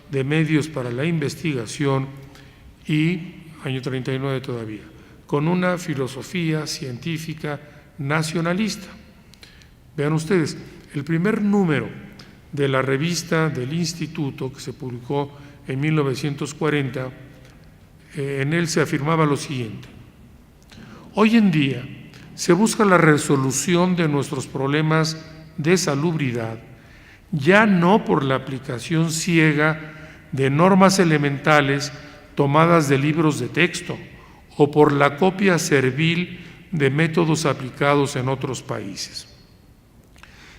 de medios para la investigación y, año 39 todavía, con una filosofía científica nacionalista. Vean ustedes, el primer número de la revista del Instituto, que se publicó en 1940, en él se afirmaba lo siguiente: hoy en día se busca la resolución de nuestros problemas de salubridad, ya no por la aplicación ciega de normas elementales tomadas de libros de texto o por la copia servil de métodos aplicados en otros países,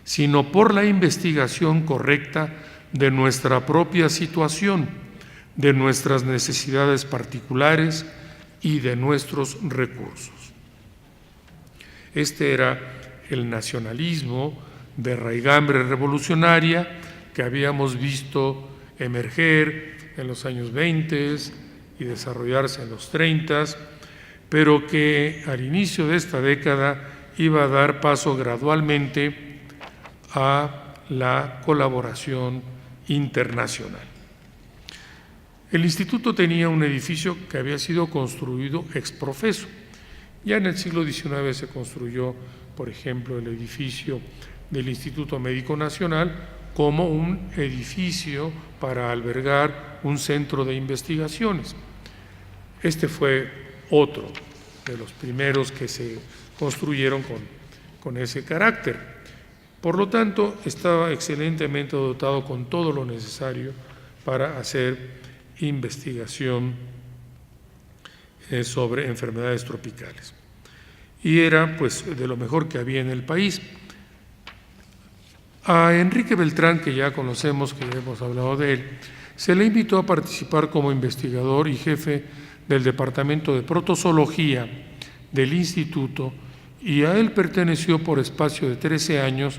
sino por la investigación correcta de nuestra propia situación, de nuestras necesidades particulares y de nuestros recursos. Este era el nacionalismo de raigambre revolucionaria que habíamos visto emerger en los años 20 y desarrollarse en los 30, pero que al inicio de esta década iba a dar paso gradualmente a la colaboración internacional. El instituto tenía un edificio que había sido construido ex professo. Ya en el siglo XIX se construyó, por ejemplo, el edificio del Instituto Médico Nacional como un edificio para albergar un centro de investigaciones. Este fue otro de los primeros que se construyeron con ese carácter. Por lo tanto, estaba excelentemente dotado con todo lo necesario para hacer investigación sobre enfermedades tropicales. Y era, pues, de lo mejor que había en el país. A Enrique Beltrán, que ya conocemos, que ya hemos hablado de él, se le invitó a participar como investigador y jefe del Departamento de Protozoología del Instituto, y a él perteneció por espacio de 13 años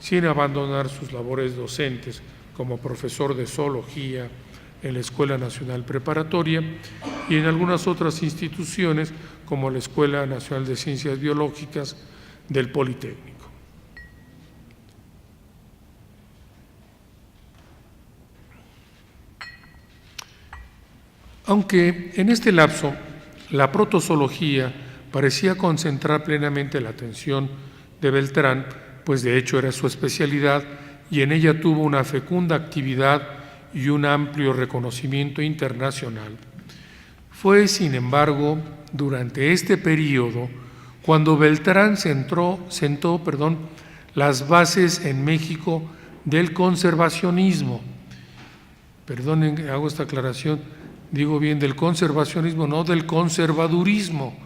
sin abandonar sus labores docentes como profesor de zoología en la Escuela Nacional Preparatoria y en algunas otras instituciones como la Escuela Nacional de Ciencias Biológicas del Politécnico. Aunque en este lapso la protozoología parecía concentrar plenamente la atención de Beltrán, pues de hecho era su especialidad y en ella tuvo una fecunda actividad y un amplio reconocimiento internacional, fue, sin embargo, durante este periodo cuando Beltrán sentó las bases en México del conservacionismo. Perdonen, hago esta aclaración, digo bien del conservacionismo, no del conservadurismo.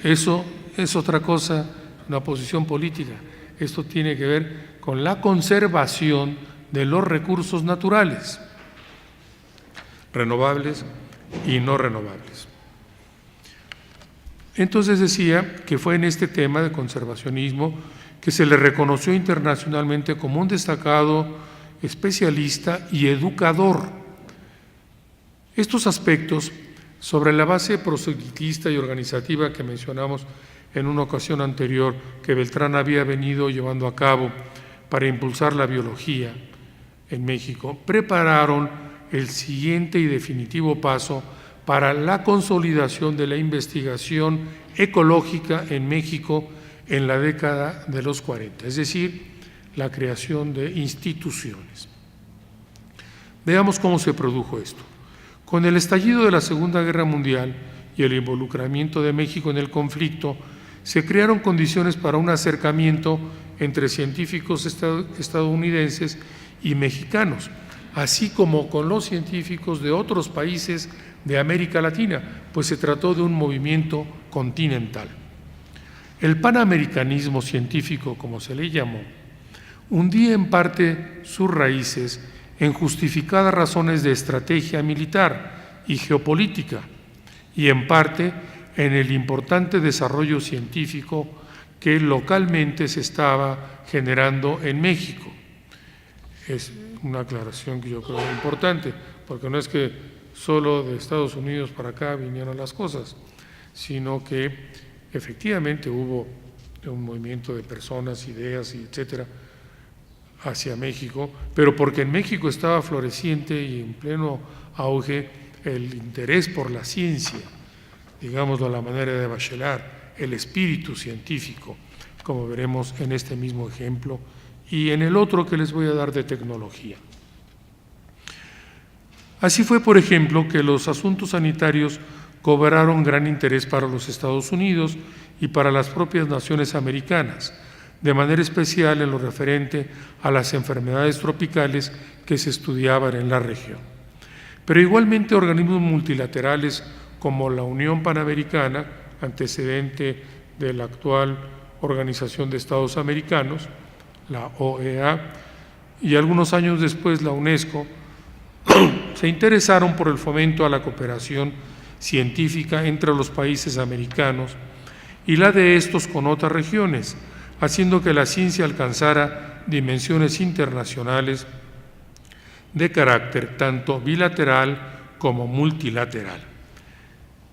Eso es otra cosa, una posición política. Esto tiene que ver con la conservación de los recursos naturales, renovables y no renovables. Entonces decía que fue en este tema de conservacionismo que se le reconoció internacionalmente como un destacado especialista y educador. Estos aspectos, sobre la base proselitista y organizativa que mencionamos en una ocasión anterior, que Beltrán había venido llevando a cabo para impulsar la biología en México, prepararon el siguiente y definitivo paso para la consolidación de la investigación ecológica en México en la década de los 40, es decir, la creación de instituciones. Veamos cómo se produjo esto. Con el estallido de la Segunda Guerra Mundial y el involucramiento de México en el conflicto, se crearon condiciones para un acercamiento entre científicos estadounidenses y mexicanos, así como con los científicos de otros países de América Latina, pues se trató de un movimiento continental. El panamericanismo científico, como se le llamó, hundía en parte sus raíces en justificadas razones de estrategia militar y geopolítica, y en parte en el importante desarrollo científico que localmente se estaba generando en México. Es una aclaración que yo creo importante, porque no es que solo de Estados Unidos para acá vinieron las cosas, sino que efectivamente hubo un movimiento de personas, ideas, etcétera, hacia México, pero porque en México estaba floreciente y en pleno auge el interés por la ciencia, digámoslo a la manera de Bachelard, el espíritu científico, como veremos en este mismo ejemplo y en el otro que les voy a dar de tecnología. Así fue, por ejemplo, que los asuntos sanitarios cobraron gran interés para los Estados Unidos y para las propias naciones americanas, de manera especial en lo referente a las enfermedades tropicales que se estudiaban en la región. Pero igualmente organismos multilaterales como la Unión Panamericana, antecedente de la actual Organización de Estados Americanos, la OEA, y algunos años después la UNESCO, se interesaron por el fomento a la cooperación científica entre los países americanos y la de estos con otras regiones, haciendo que la ciencia alcanzara dimensiones internacionales de carácter tanto bilateral como multilateral.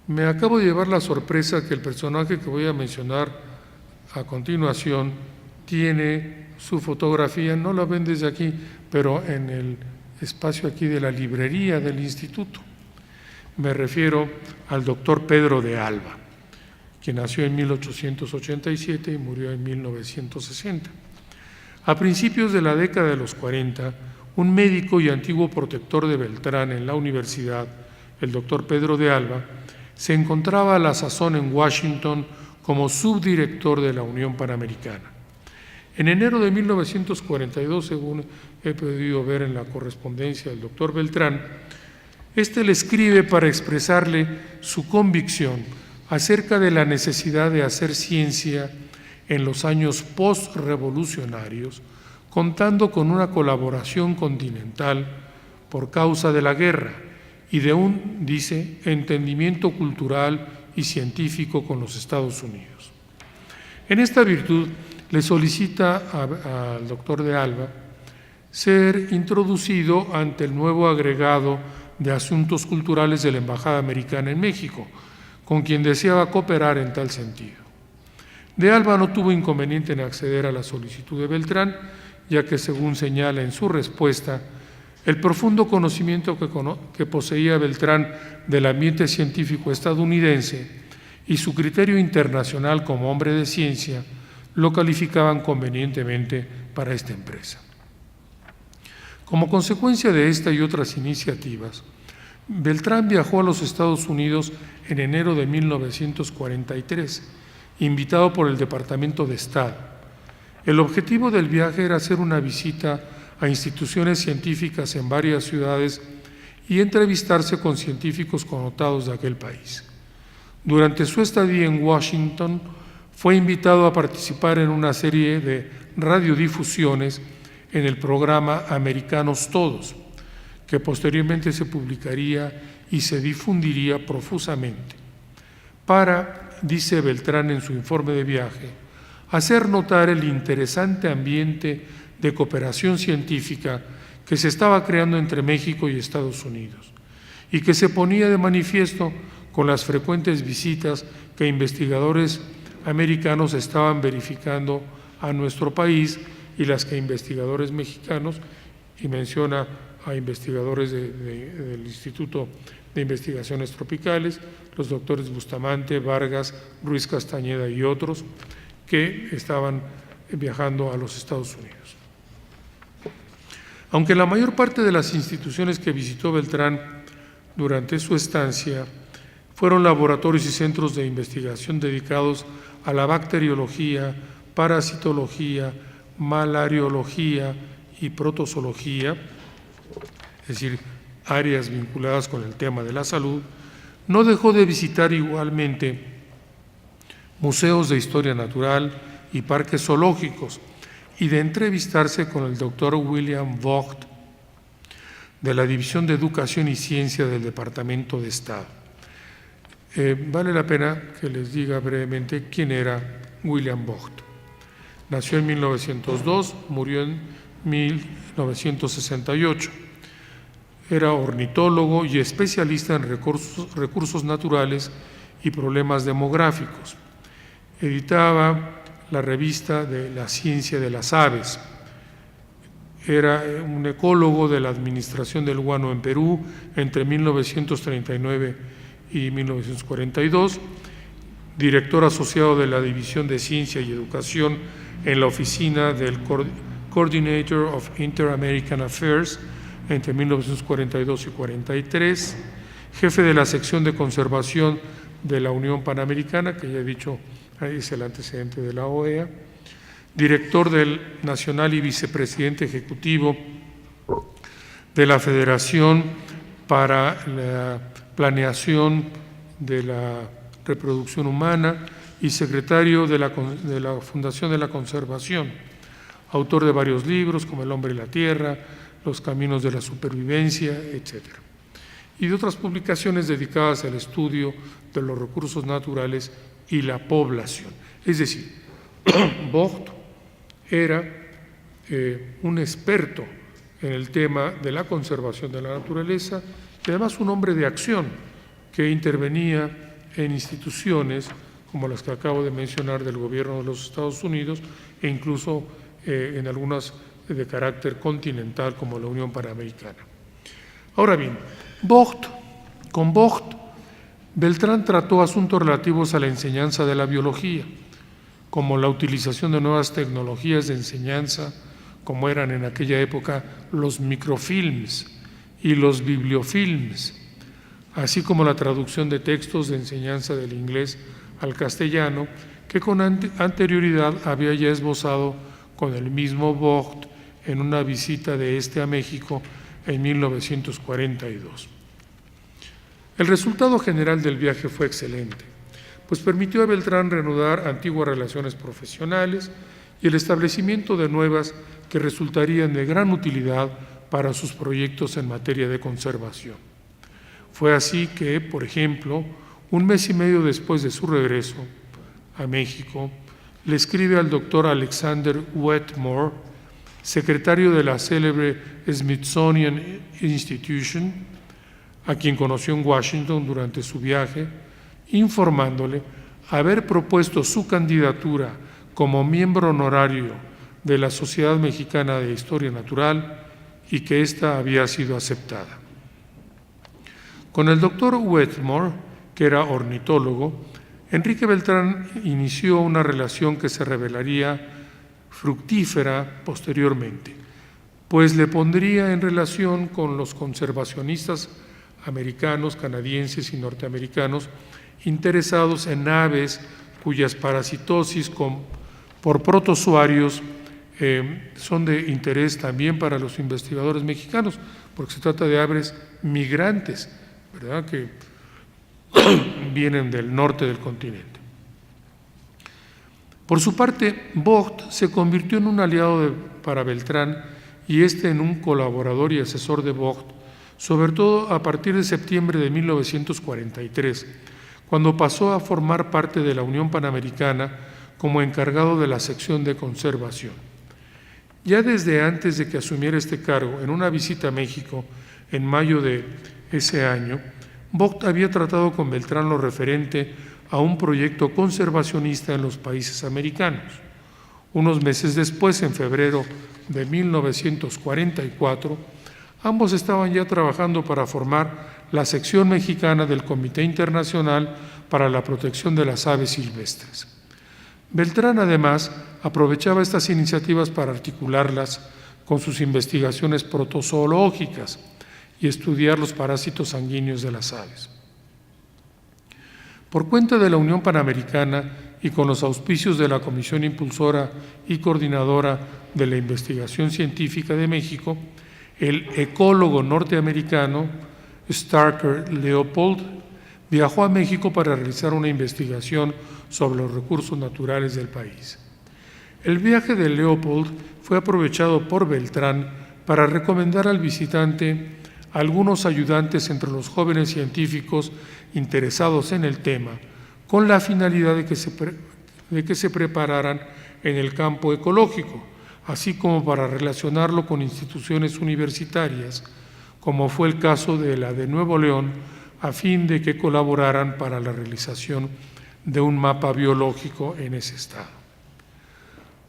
Me acabo de llevar la sorpresa que el personaje que voy a mencionar a continuación tiene su fotografía, no la ven desde aquí, pero en el espacio aquí de la librería del instituto. Me refiero al doctor Pedro de Alba, que nació en 1887 y murió en 1960. A principios de la década de los 40, un médico y antiguo protector de Beltrán en la universidad, el doctor Pedro de Alba, se encontraba a la sazón en Washington como subdirector de la Unión Panamericana. En enero de 1942, según he podido ver en la correspondencia del doctor Beltrán, le escribe para expresarle su convicción acerca de la necesidad de hacer ciencia en los años post-revolucionarios, contando con una colaboración continental por causa de la guerra y de un, dice, entendimiento cultural y científico con los Estados Unidos. En esta virtud, le solicita al doctor de Alba ser introducido ante el nuevo agregado de Asuntos Culturales de la Embajada Americana en México, con quien deseaba cooperar en tal sentido. De Alba no tuvo inconveniente en acceder a la solicitud de Beltrán, ya que, según señala en su respuesta, el profundo conocimiento que poseía Beltrán del ambiente científico estadounidense y su criterio internacional como hombre de ciencia lo calificaban convenientemente para esta empresa. Como consecuencia de esta y otras iniciativas, Beltrán viajó a los Estados Unidos en enero de 1943, invitado por el Departamento de Estado. El objetivo del viaje era hacer una visita a instituciones científicas en varias ciudades y entrevistarse con científicos connotados de aquel país. Durante su estadía en Washington, fue invitado a participar en una serie de radiodifusiones en el programa Americanos Todos, que posteriormente se publicaría y se difundiría profusamente, para, dice Beltrán en su informe de viaje, hacer notar el interesante ambiente de cooperación científica que se estaba creando entre México y Estados Unidos y que se ponía de manifiesto con las frecuentes visitas que investigadores americanos estaban verificando a nuestro país y las que investigadores mexicanos, y menciona a investigadores del Instituto de Investigaciones Tropicales, los doctores Bustamante, Vargas, Ruiz Castañeda y otros, que estaban viajando a los Estados Unidos. Aunque la mayor parte de las instituciones que visitó Beltrán durante su estancia fueron laboratorios y centros de investigación dedicados a la bacteriología, parasitología, malariología y protozoología, es decir, áreas vinculadas con el tema de la salud, no dejó de visitar igualmente museos de historia natural y parques zoológicos y de entrevistarse con el doctor William Vogt de la División de Educación y Ciencia del Departamento de Estado. Vale la pena que les diga brevemente quién era William Vogt. Nació en 1902, murió en 1968. Era ornitólogo y especialista en recursos naturales y problemas demográficos. Editaba la revista de la ciencia de las aves. Era un ecólogo de la administración del guano en Perú entre 1939 y 1942, director asociado de la División de Ciencia y Educación en la oficina del Coordinator of Inter-American Affairs entre 1942 y 43, jefe de la sección de conservación de la Unión Panamericana, que ya he dicho es el antecedente de la OEA, director del Nacional y vicepresidente ejecutivo de la Federación para la Planeación de la Reproducción Humana y secretario de la Fundación de la Conservación, autor de varios libros como El hombre y la tierra, Los caminos de la supervivencia, etc. Y de otras publicaciones dedicadas al estudio de los recursos naturales y la población. Es decir, Vogt era un experto en el tema de la conservación de la naturaleza y además un hombre de acción que intervenía en instituciones como las que acabo de mencionar del gobierno de los Estados Unidos e incluso en algunas de carácter continental como la Unión Panamericana. Ahora bien, con Vogt, Beltrán trató asuntos relativos a la enseñanza de la biología, como la utilización de nuevas tecnologías de enseñanza, como eran en aquella época los microfilms y los bibliofilms, así como la traducción de textos de enseñanza del inglés al castellano, que con anterioridad había ya esbozado con el mismo Vogt en una visita de este a México en 1942. El resultado general del viaje fue excelente, pues permitió a Beltrán reanudar antiguas relaciones profesionales y el establecimiento de nuevas que resultarían de gran utilidad para sus proyectos en materia de conservación. Fue así que, por ejemplo, un mes y medio después de su regreso a México, le escribe al doctor Alexander Wetmore, secretario de la célebre Smithsonian Institution, a quien conoció en Washington durante su viaje, informándole haber propuesto su candidatura como miembro honorario de la Sociedad Mexicana de Historia Natural y que ésta había sido aceptada. Con el doctor Wetmore, que era ornitólogo, Enrique Beltrán inició una relación que se revelaría fructífera posteriormente, pues le pondría en relación con los conservacionistas americanos, canadienses y norteamericanos interesados en aves cuyas parasitosis por protozoarios son de interés también para los investigadores mexicanos, porque se trata de aves migrantes, ¿verdad?, que vienen del norte del continente. Por su parte, Vogt se convirtió en un aliado para Beltrán y en un colaborador y asesor de Vogt, sobre todo a partir de septiembre de 1943, cuando pasó a formar parte de la Unión Panamericana como encargado de la sección de conservación. Ya desde antes de que asumiera este cargo, en una visita a México en mayo de ese año, Vogt había tratado con Beltrán lo referente a un proyecto conservacionista en los países americanos. Unos meses después, en febrero de 1944, ambos estaban ya trabajando para formar la sección mexicana del Comité Internacional para la Protección de las Aves Silvestres. Beltrán, además, aprovechaba estas iniciativas para articularlas con sus investigaciones protozoológicas y estudiar los parásitos sanguíneos de las aves. Por cuenta de la Unión Panamericana y con los auspicios de la Comisión Impulsora y Coordinadora de la Investigación Científica de México, el ecólogo norteamericano Starker Leopold viajó a México para realizar una investigación sobre los recursos naturales del país. El viaje de Leopold fue aprovechado por Beltrán para recomendar al visitante a algunos ayudantes entre los jóvenes científicos interesados en el tema, con la finalidad de que se prepararan en el campo ecológico, así como para relacionarlo con instituciones universitarias, como fue el caso de la de Nuevo León, a fin de que colaboraran para la realización de un mapa biológico en ese estado.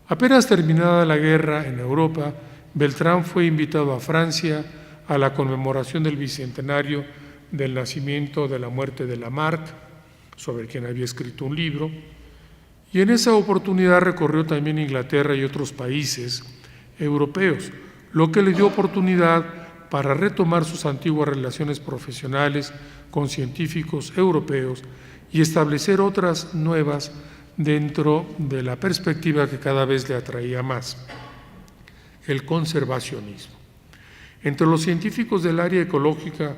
Apenas terminada la guerra en Europa, Beltrán fue invitado a Francia a la conmemoración del bicentenario del nacimiento de la muerte de Lamarck, sobre quien había escrito un libro, y en esa oportunidad recorrió también Inglaterra y otros países europeos, lo que le dio oportunidad para retomar sus antiguas relaciones profesionales con científicos europeos y establecer otras nuevas dentro de la perspectiva que cada vez le atraía más, el conservacionismo. Entre los científicos del área ecológica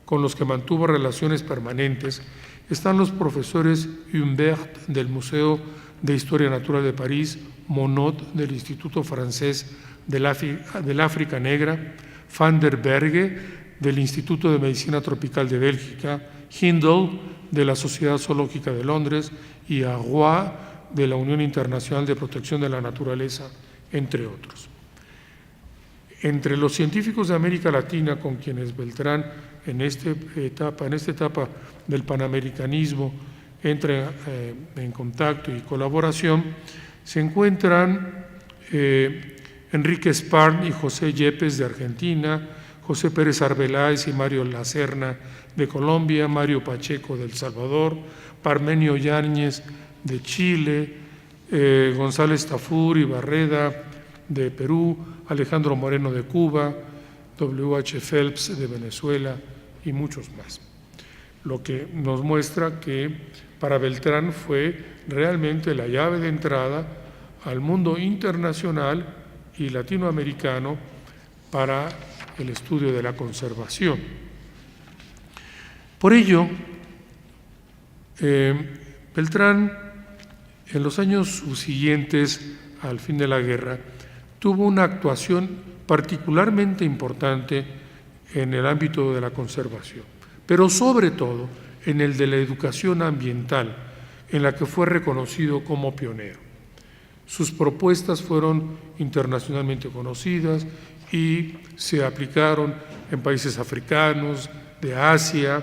con los que mantuvo relaciones permanentes están los profesores Humbert del Museo de Historia Natural de París, Monod del Instituto Francés del África Negra, Van der Berge del Instituto de Medicina Tropical de Bélgica, Hindle de la Sociedad Zoológica de Londres y Roy de la Unión Internacional de Protección de la Naturaleza, entre otros. Entre los científicos de América Latina con quienes Beltrán en esta etapa del panamericanismo entra en contacto y colaboración, se encuentran Enrique Sparn y José Yepes de Argentina, José Pérez Arbeláez y Mario Lacerna de Colombia, Mario Pacheco de El Salvador, Parmenio Yáñez de Chile, González Tafur y Barreda de Perú, Alejandro Moreno de Cuba, W.H. Phelps de Venezuela y muchos más. Lo que nos muestra que para Beltrán fue realmente la llave de entrada al mundo internacional y latinoamericano para el estudio de la conservación. Por ello, Beltrán, en los años subsiguientes al fin de la guerra, tuvo una actuación particularmente importante en el ámbito de la conservación, pero sobre todo en el de la educación ambiental, en la que fue reconocido como pionero. Sus propuestas fueron internacionalmente conocidas y se aplicaron en países africanos, de Asia,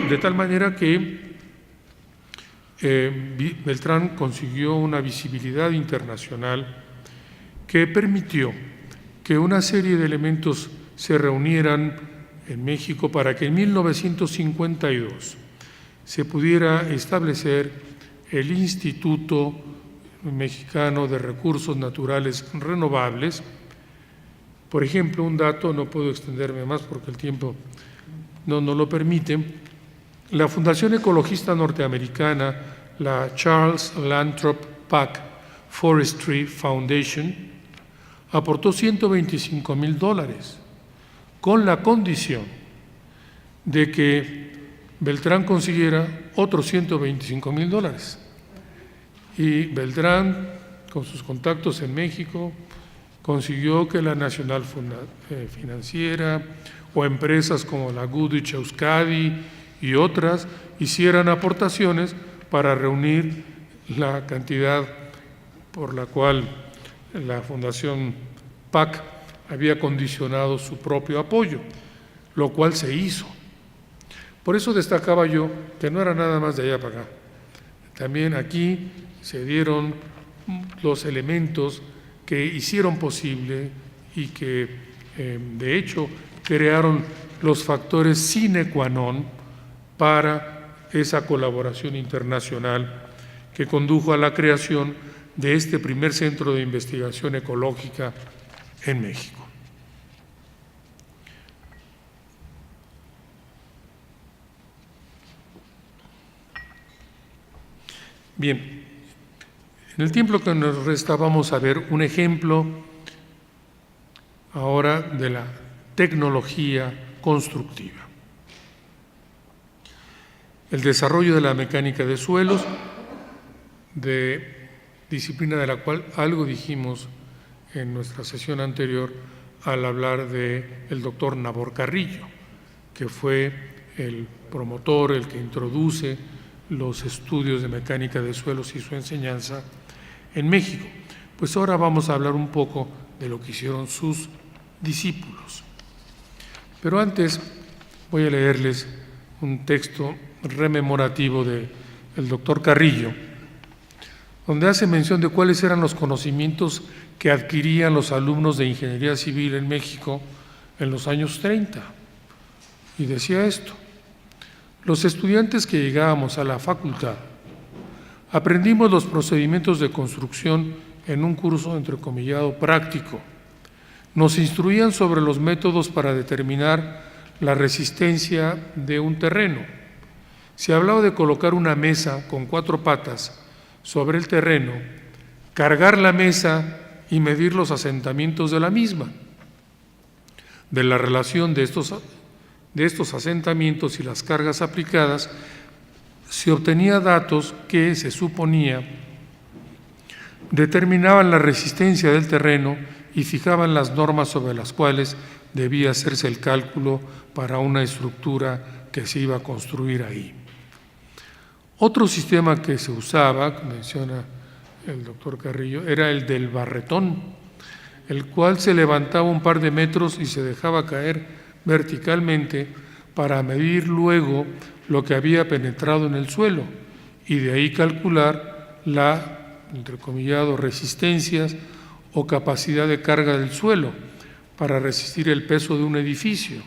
de tal manera que Beltrán consiguió una visibilidad internacional que permitió que una serie de elementos se reunieran en México para que en 1952 se pudiera establecer el Instituto Mexicano de Recursos Naturales Renovables. Por ejemplo, un dato, no puedo extenderme más porque el tiempo no lo permite, la Fundación Ecologista Norteamericana, la Charles Lathrop Pack Forestry Foundation, aportó $125,000 con la condición de que Beltrán consiguiera otros $125,000. Y Beltrán, con sus contactos en México, consiguió que la Nacional Financiera o empresas como la Goodrich Euskadi y otras hicieran aportaciones para reunir la cantidad por la cual la Fundación PAC había condicionado su propio apoyo, lo cual se hizo. Por eso destacaba yo que no era nada más de allá para acá. También aquí se dieron los elementos que hicieron posible y que, de hecho, crearon los factores sine qua non para esa colaboración internacional que condujo a la creación de este primer centro de investigación ecológica en México. Bien, en el tiempo que nos resta vamos a ver un ejemplo ahora de la tecnología constructiva. El desarrollo de la mecánica de suelos, de disciplina de la cual algo dijimos en nuestra sesión anterior al hablar del doctor Nabor Carrillo, que fue el promotor, el que introduce los estudios de mecánica de suelos y su enseñanza en México. Pues ahora vamos a hablar un poco de lo que hicieron sus discípulos. Pero antes voy a leerles un texto rememorativo del doctor Carrillo, donde hace mención de cuáles eran los conocimientos que adquirían los alumnos de Ingeniería Civil en México en los años 30. Y decía esto: los estudiantes que llegábamos a la facultad aprendimos los procedimientos de construcción en un curso entrecomillado práctico. Nos instruían sobre los métodos para determinar la resistencia de un terreno. Se hablaba de colocar una mesa con 4 patas sobre el terreno, cargar la mesa y medir los asentamientos de la misma. De la relación de estos asentamientos y las cargas aplicadas, se obtenía datos que, se suponía, determinaban la resistencia del terreno y fijaban las normas sobre las cuales debía hacerse el cálculo para una estructura que se iba a construir ahí. Otro sistema que se usaba, menciona el doctor Carrillo, era el del barretón, el cual se levantaba un par de metros y se dejaba caer verticalmente para medir luego lo que había penetrado en el suelo y de ahí calcular la, entrecomillado, resistencias o capacidad de carga del suelo para resistir el peso de un edificio,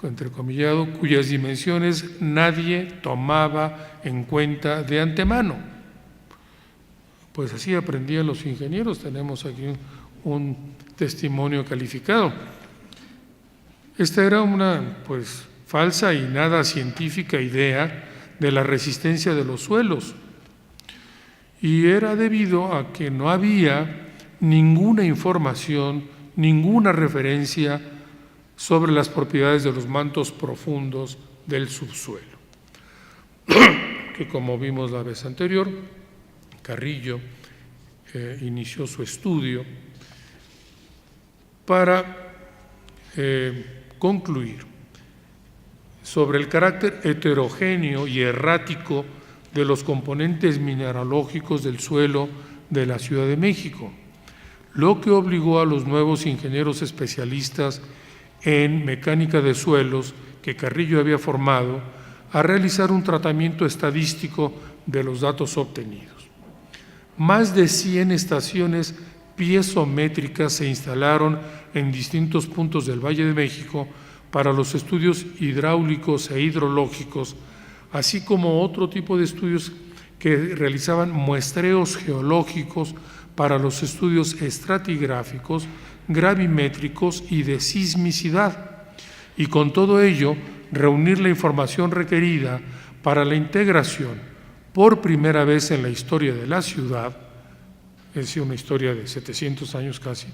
entrecomillado, cuyas dimensiones nadie tomaba en cuenta de antemano. Pues así aprendían los ingenieros, tenemos aquí un testimonio calificado. Esta era una falsa y nada científica idea de la resistencia de los suelos, y era debido a que no había ninguna información, ninguna referencia sobre las propiedades de los mantos profundos del subsuelo, que, como vimos la vez anterior, Carrillo inició su estudio para concluir sobre el carácter heterogéneo y errático de los componentes mineralógicos del suelo de la Ciudad de México, lo que obligó a los nuevos ingenieros especialistas en mecánica de suelos que Carrillo había formado a realizar un tratamiento estadístico de los datos obtenidos. Más de 100 estaciones piezométricas se instalaron en distintos puntos del Valle de México para los estudios hidráulicos e hidrológicos, así como otro tipo de estudios que realizaban muestreos geológicos para los estudios estratigráficos, gravimétricos y de sismicidad, y con todo ello reunir la información requerida para la integración, por primera vez en la historia de la ciudad, es decir, una historia de 700 años casi,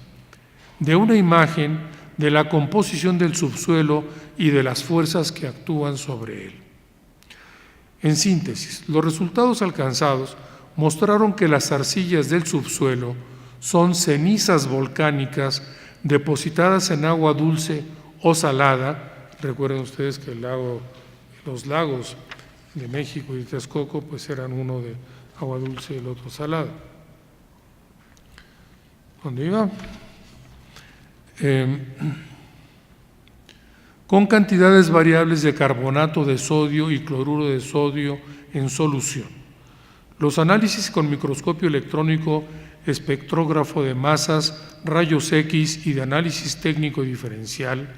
de una imagen de la composición del subsuelo y de las fuerzas que actúan sobre él. En síntesis, los resultados alcanzados mostraron que las arcillas del subsuelo son cenizas volcánicas depositadas en agua dulce o salada. Recuerden ustedes que los lagos de México y de Texcoco pues eran uno de agua dulce y el otro salada. ¿Dónde iba? Con cantidades variables de carbonato de sodio y cloruro de sodio en solución. Los análisis con microscopio electrónico, espectrógrafo de masas, rayos X y de análisis técnico diferencial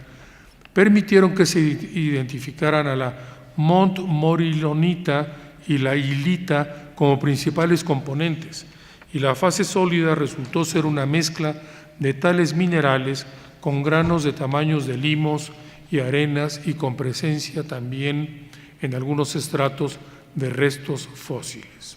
permitieron que se identificaran a la montmorilonita y la ilita como principales componentes, y la fase sólida resultó ser una mezcla de tales minerales con granos de tamaños de limos y arenas y con presencia también en algunos estratos de restos fósiles.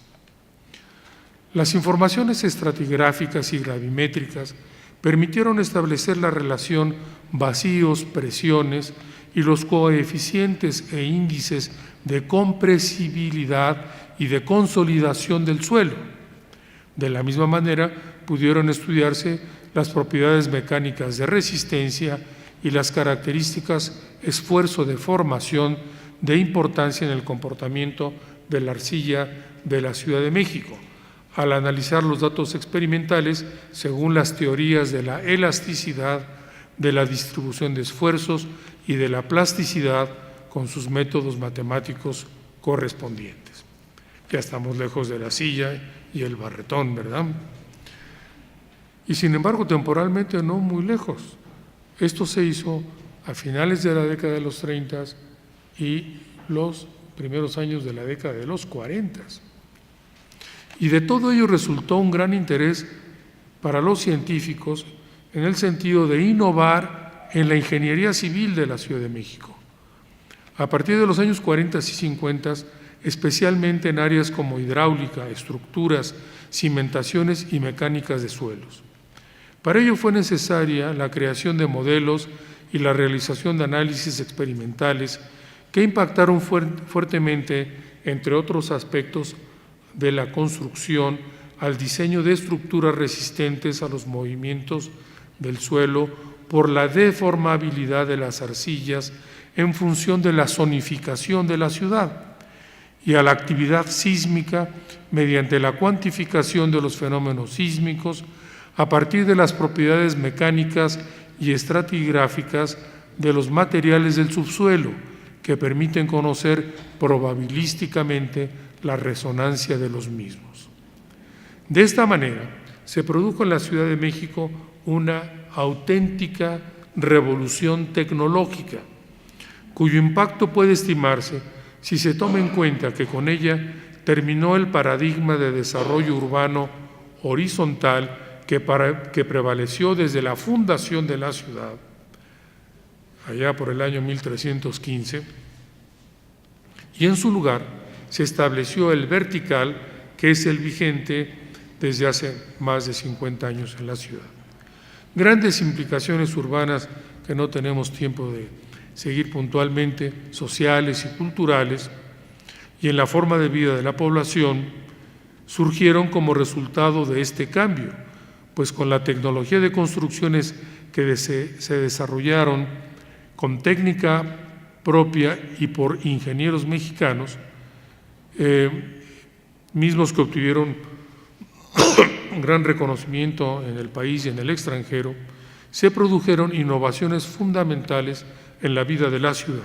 Las informaciones estratigráficas y gravimétricas permitieron establecer la relación vacíos, presiones y los coeficientes e índices de compresibilidad y de consolidación del suelo. De la misma manera, pudieron estudiarse las propiedades mecánicas de resistencia y las características esfuerzo de formación de importancia en el comportamiento de la arcilla de la Ciudad de México, al analizar los datos experimentales según las teorías de la elasticidad, de la distribución de esfuerzos y de la plasticidad con sus métodos matemáticos correspondientes. Ya estamos lejos de la silla y el barretón, ¿verdad? Y sin embargo, temporalmente no muy lejos. Esto se hizo a finales de la década de los 30 y los primeros años de la década de los 40. Y de todo ello resultó un gran interés para los científicos en el sentido de innovar en la ingeniería civil de la Ciudad de México. A partir de los años 40 y 50, especialmente en áreas como hidráulica, estructuras, cimentaciones y mecánicas de suelos. Para ello fue necesaria la creación de modelos y la realización de análisis experimentales que impactaron fuertemente, entre otros aspectos de la construcción, al diseño de estructuras resistentes a los movimientos del suelo por la deformabilidad de las arcillas en función de la zonificación de la ciudad, y a la actividad sísmica mediante la cuantificación de los fenómenos sísmicos a partir de las propiedades mecánicas y estratigráficas de los materiales del subsuelo, que permiten conocer probabilísticamente la resonancia de los mismos. De esta manera, se produjo en la Ciudad de México una auténtica revolución tecnológica, cuyo impacto puede estimarse si se toma en cuenta que con ella terminó el paradigma de desarrollo urbano horizontal que prevaleció desde la fundación de la ciudad, allá por el año 1315, y en su lugar se estableció el vertical, que es el vigente desde hace más de 50 años en la ciudad. Grandes implicaciones urbanas que no tenemos tiempo de seguir puntualmente, sociales y culturales, y en la forma de vida de la población, surgieron como resultado de este cambio, pues con la tecnología de construcciones que se desarrollaron con técnica propia y por ingenieros mexicanos, mismos que obtuvieron un gran reconocimiento en el país y en el extranjero, se produjeron innovaciones fundamentales en la vida de la ciudad.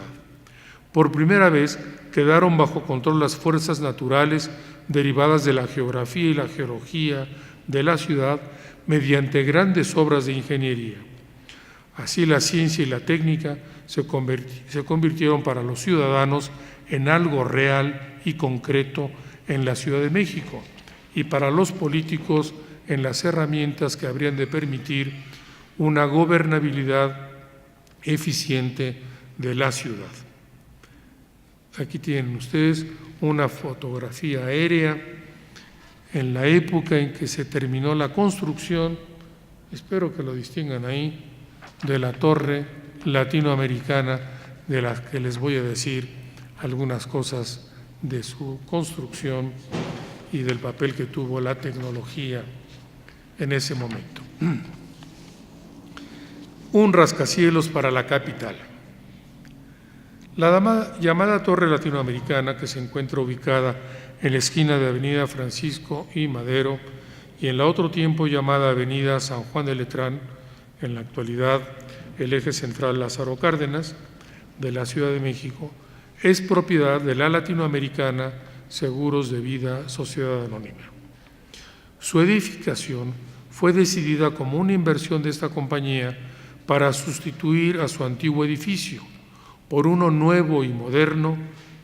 Por primera vez quedaron bajo control las fuerzas naturales derivadas de la geografía y la geología de la ciudad mediante grandes obras de ingeniería. Así la ciencia y la técnica se convirtieron para los ciudadanos en algo real y concreto en la Ciudad de México, y para los políticos en las herramientas que habrían de permitir una gobernabilidad eficiente de la ciudad. Aquí tienen ustedes una fotografía aérea en la época en que se terminó la construcción, espero que lo distingan ahí, de la torre latinoamericana, de la que les voy a decir algunas cosas de su construcción y del papel que tuvo la tecnología en ese momento. Un rascacielos para la capital. La llamada Torre Latinoamericana, que se encuentra ubicada en la esquina de Avenida Francisco y Madero y en la otro tiempo llamada Avenida San Juan de Letrán, en la actualidad el eje central Lázaro Cárdenas de la Ciudad de México, es propiedad de la Latinoamericana Seguros de Vida Sociedad Anónima. Su edificación fue decidida como una inversión de esta compañía para sustituir a su antiguo edificio por uno nuevo y moderno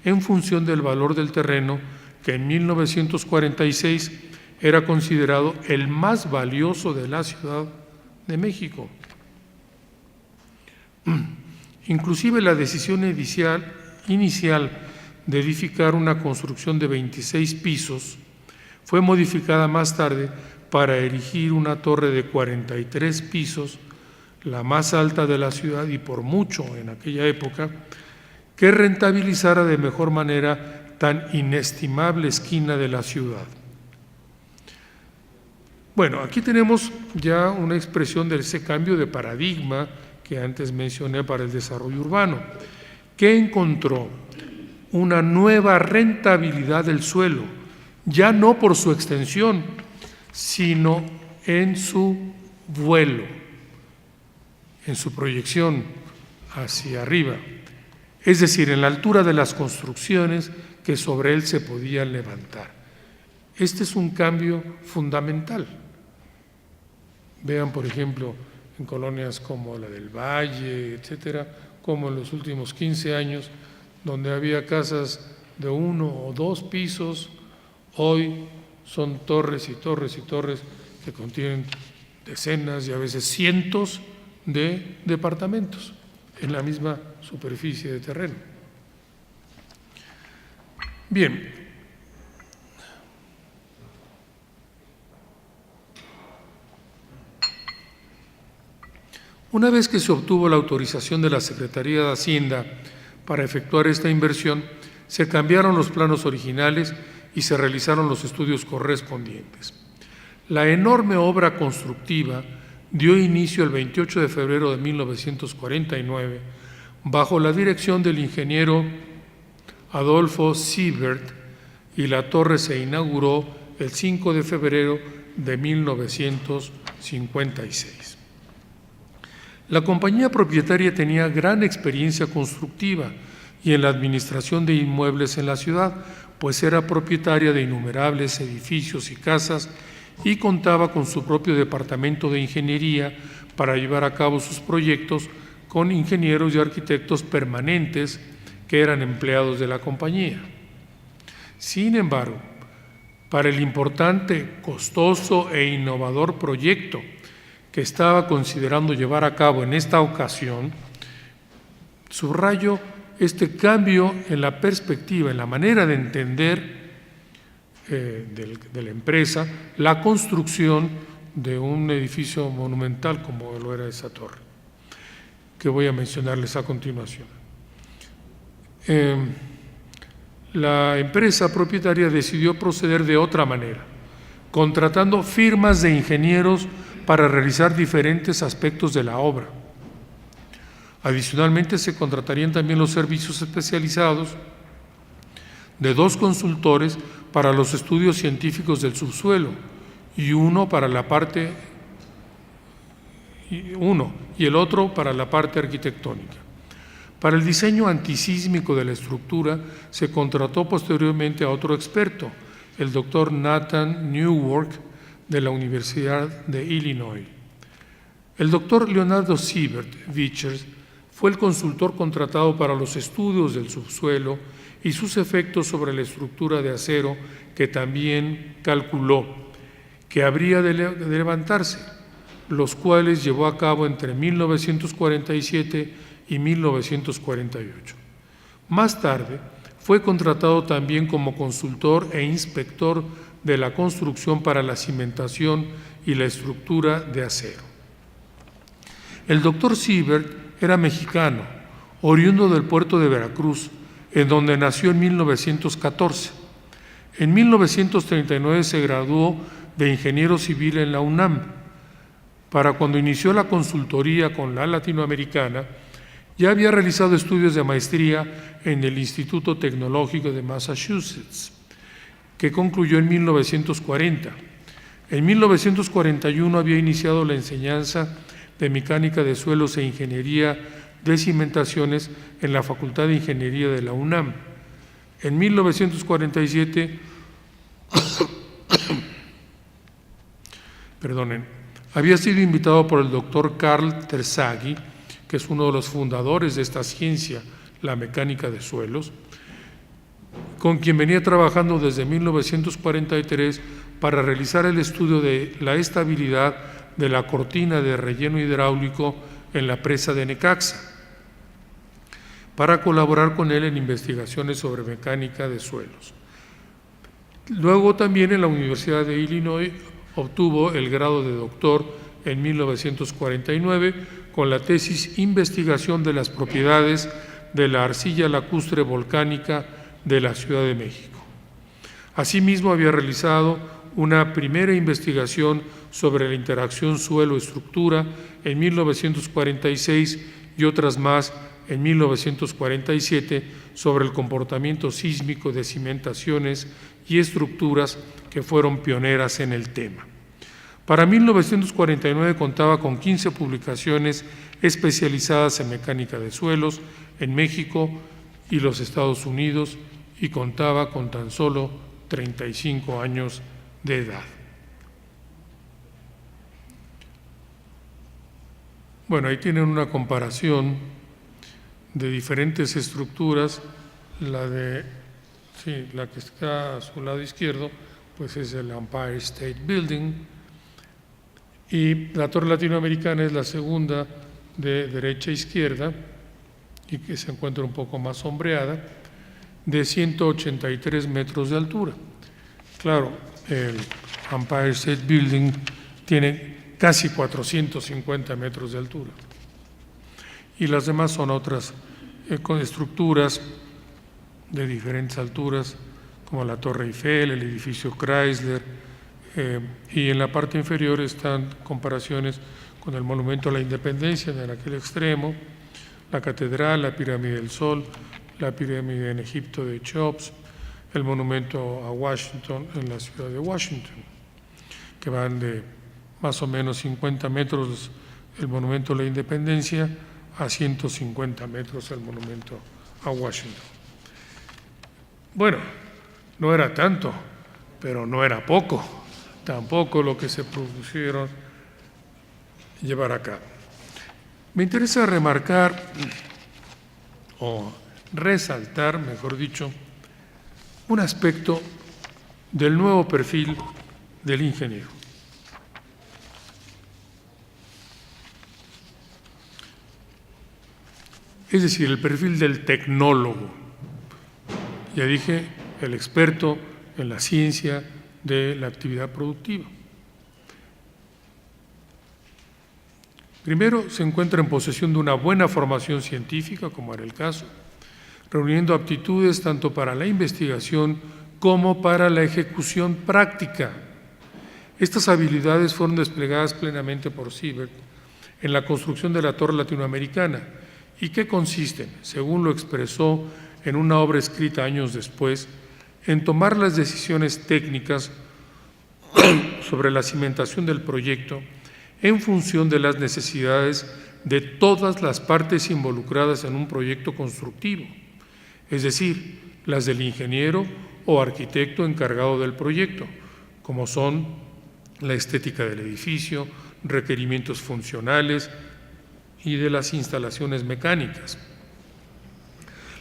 en función del valor del terreno que en 1946 era considerado el más valioso de la Ciudad de México. Inclusive la decisión inicial de edificar una construcción de 26 pisos fue modificada más tarde para erigir una torre de 43 pisos, la más alta de la ciudad y por mucho en aquella época, que rentabilizara de mejor manera tan inestimable esquina de la ciudad. Bueno, aquí tenemos ya una expresión de ese cambio de paradigma que antes mencioné para el desarrollo urbano, que encontró una nueva rentabilidad del suelo, ya no por su extensión, sino en su vuelo, en su proyección hacia arriba, es decir, en la altura de las construcciones que sobre él se podían levantar. Este es un cambio fundamental. Vean, por ejemplo, en colonias como la del Valle, etcétera, como en los últimos 15 años, donde había casas de 1 o 2 pisos, hoy son torres y torres y torres que contienen decenas y a veces cientos de departamentos en la misma superficie de terreno. Bien. Una vez que se obtuvo la autorización de la Secretaría de Hacienda para efectuar esta inversión, se cambiaron los planos originales y se realizaron los estudios correspondientes. La enorme obra constructiva dio inicio el 28 de febrero de 1949 bajo la dirección del ingeniero Adolfo Siebert, y la torre se inauguró el 5 de febrero de 1956. La compañía propietaria tenía gran experiencia constructiva y en la administración de inmuebles en la ciudad, pues era propietaria de innumerables edificios y casas y contaba con su propio departamento de ingeniería para llevar a cabo sus proyectos con ingenieros y arquitectos permanentes que eran empleados de la compañía. Sin embargo, para el importante, costoso e innovador proyecto que estaba considerando llevar a cabo en esta ocasión, subrayo este cambio en la perspectiva, en la manera de entender de la empresa, la construcción de un edificio monumental como lo era esa torre, que voy a mencionarles a continuación. La empresa propietaria decidió proceder de otra manera, contratando firmas de ingenieros para realizar diferentes aspectos de la obra. Adicionalmente, se contratarían también los servicios especializados de 2 consultores para los estudios científicos del subsuelo y uno para la parte uno, y el otro para la parte arquitectónica. Para el diseño antisísmico de la estructura se contrató posteriormente a otro experto, el doctor Nathan Newark, de la Universidad de Illinois. El doctor Leonardo Siebert Vichers fue el consultor contratado para los estudios del subsuelo y sus efectos sobre la estructura de acero, que también calculó que habría de levantarse, los cuales llevó a cabo entre 1947 y 1948. Más tarde, fue contratado también como consultor e inspector de la construcción para la cimentación y la estructura de acero. El doctor Siebert era mexicano, oriundo del puerto de Veracruz, en donde nació en 1914. En 1939 se graduó de ingeniero civil en la UNAM. Para cuando inició la consultoría con la Latinoamericana, ya había realizado estudios de maestría en el Instituto Tecnológico de Massachusetts, que concluyó en 1940. En 1941 había iniciado la enseñanza de mecánica de suelos e ingeniería de cimentaciones en la Facultad de Ingeniería de la UNAM. En 1947, había sido invitado por el doctor Carl Terzaghi, que es uno de los fundadores de esta ciencia, la mecánica de suelos, con quien venía trabajando desde 1943 para realizar el estudio de la estabilidad de la cortina de relleno hidráulico en la presa de Necaxa, para colaborar con él en investigaciones sobre mecánica de suelos. Luego también en la Universidad de Illinois obtuvo el grado de doctor en 1949 con la tesis Investigación de las propiedades de la arcilla lacustre volcánica de la Ciudad de México. Asimismo, había realizado una primera investigación sobre la interacción suelo-estructura en 1946 y otras más en 1947 sobre el comportamiento sísmico de cimentaciones y estructuras que fueron pioneras en el tema. Para 1949 contaba con 15 publicaciones especializadas en mecánica de suelos en México y los Estados Unidos y contaba con tan solo 35 años de edad. Bueno, ahí tienen una comparación de diferentes estructuras. La que está a su lado izquierdo, pues es el Empire State Building, y la Torre Latinoamericana es la segunda de derecha a izquierda y que se encuentra un poco más sombreada, de 183 metros de altura. Claro, el Empire State Building tiene casi 450 metros de altura. Y las demás son otras con estructuras de diferentes alturas, como la Torre Eiffel, el edificio Chrysler, y en la parte inferior están comparaciones con el Monumento a la Independencia en aquel extremo, la Catedral, la Pirámide del Sol, la pirámide en Egipto de Cheops, el monumento a Washington en la ciudad de Washington, que van de más o menos 50 metros el monumento a la Independencia a 150 metros el monumento a Washington. Bueno, no era tanto, pero no era poco, tampoco lo que se propusieron llevar a cabo. Me interesa remarcar o resaltar, mejor dicho, un aspecto del nuevo perfil del ingeniero. Es decir, el perfil del tecnólogo. Ya dije, el experto en la ciencia de la actividad productiva. Primero, se encuentra en posesión de una buena formación científica, como era el caso, reuniendo aptitudes tanto para la investigación como para la ejecución práctica. Estas habilidades fueron desplegadas plenamente por Siebert en la construcción de la Torre Latinoamericana, y que consisten, según lo expresó en una obra escrita años después, en tomar las decisiones técnicas sobre la cimentación del proyecto en función de las necesidades de todas las partes involucradas en un proyecto constructivo, es decir, las del ingeniero o arquitecto encargado del proyecto, como son la estética del edificio, requerimientos funcionales y de las instalaciones mecánicas.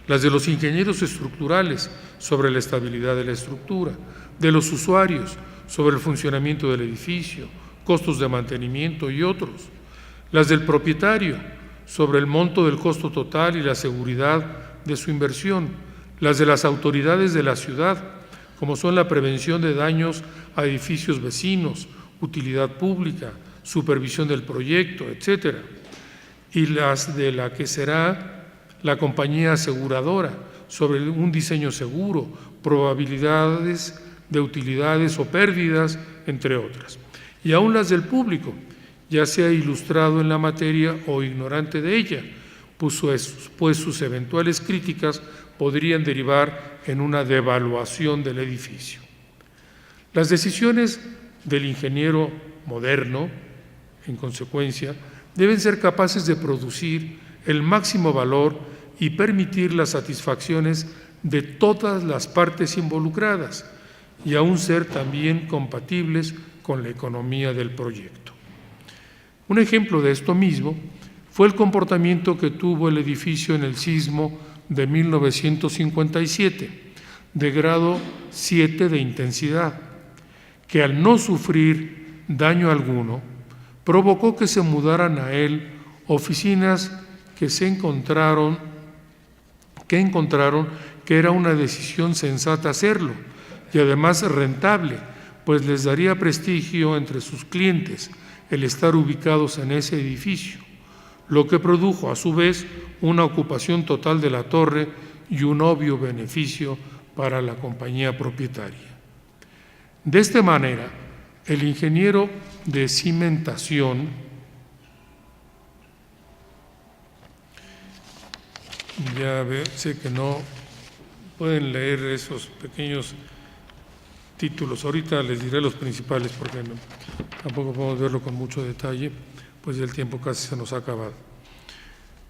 Las de los ingenieros estructurales sobre la estabilidad de la estructura, de los usuarios sobre el funcionamiento del edificio, costos de mantenimiento y otros. Las del propietario sobre el monto del costo total y la seguridad de su inversión. Las de las autoridades de la ciudad, como son la prevención de daños a edificios vecinos, utilidad pública, supervisión del proyecto, etc. Y las de la que será la compañía aseguradora sobre un diseño seguro, probabilidades de utilidades o pérdidas, entre otras. Y aún las del público, ya sea ilustrado en la materia o ignorante de ella, pues sus eventuales críticas podrían derivar en una devaluación del edificio. Las decisiones del ingeniero moderno, en consecuencia, deben ser capaces de producir el máximo valor y permitir las satisfacciones de todas las partes involucradas y aún ser también compatibles con la economía del proyecto. Un ejemplo de esto mismo fue el comportamiento que tuvo el edificio en el sismo de 1957, de grado 7 de intensidad, que al no sufrir daño alguno, provocó que se mudaran a él oficinas que encontraron que era una decisión sensata hacerlo y además rentable, pues les daría prestigio entre sus clientes el estar ubicados en ese edificio, lo que produjo a su vez una ocupación total de la torre y un obvio beneficio para la compañía propietaria. De esta manera, el ingeniero de cimentación sé que no pueden leer esos pequeños títulos. Ahorita les diré los principales porque tampoco podemos verlo con mucho detalle, pues el tiempo casi se nos ha acabado.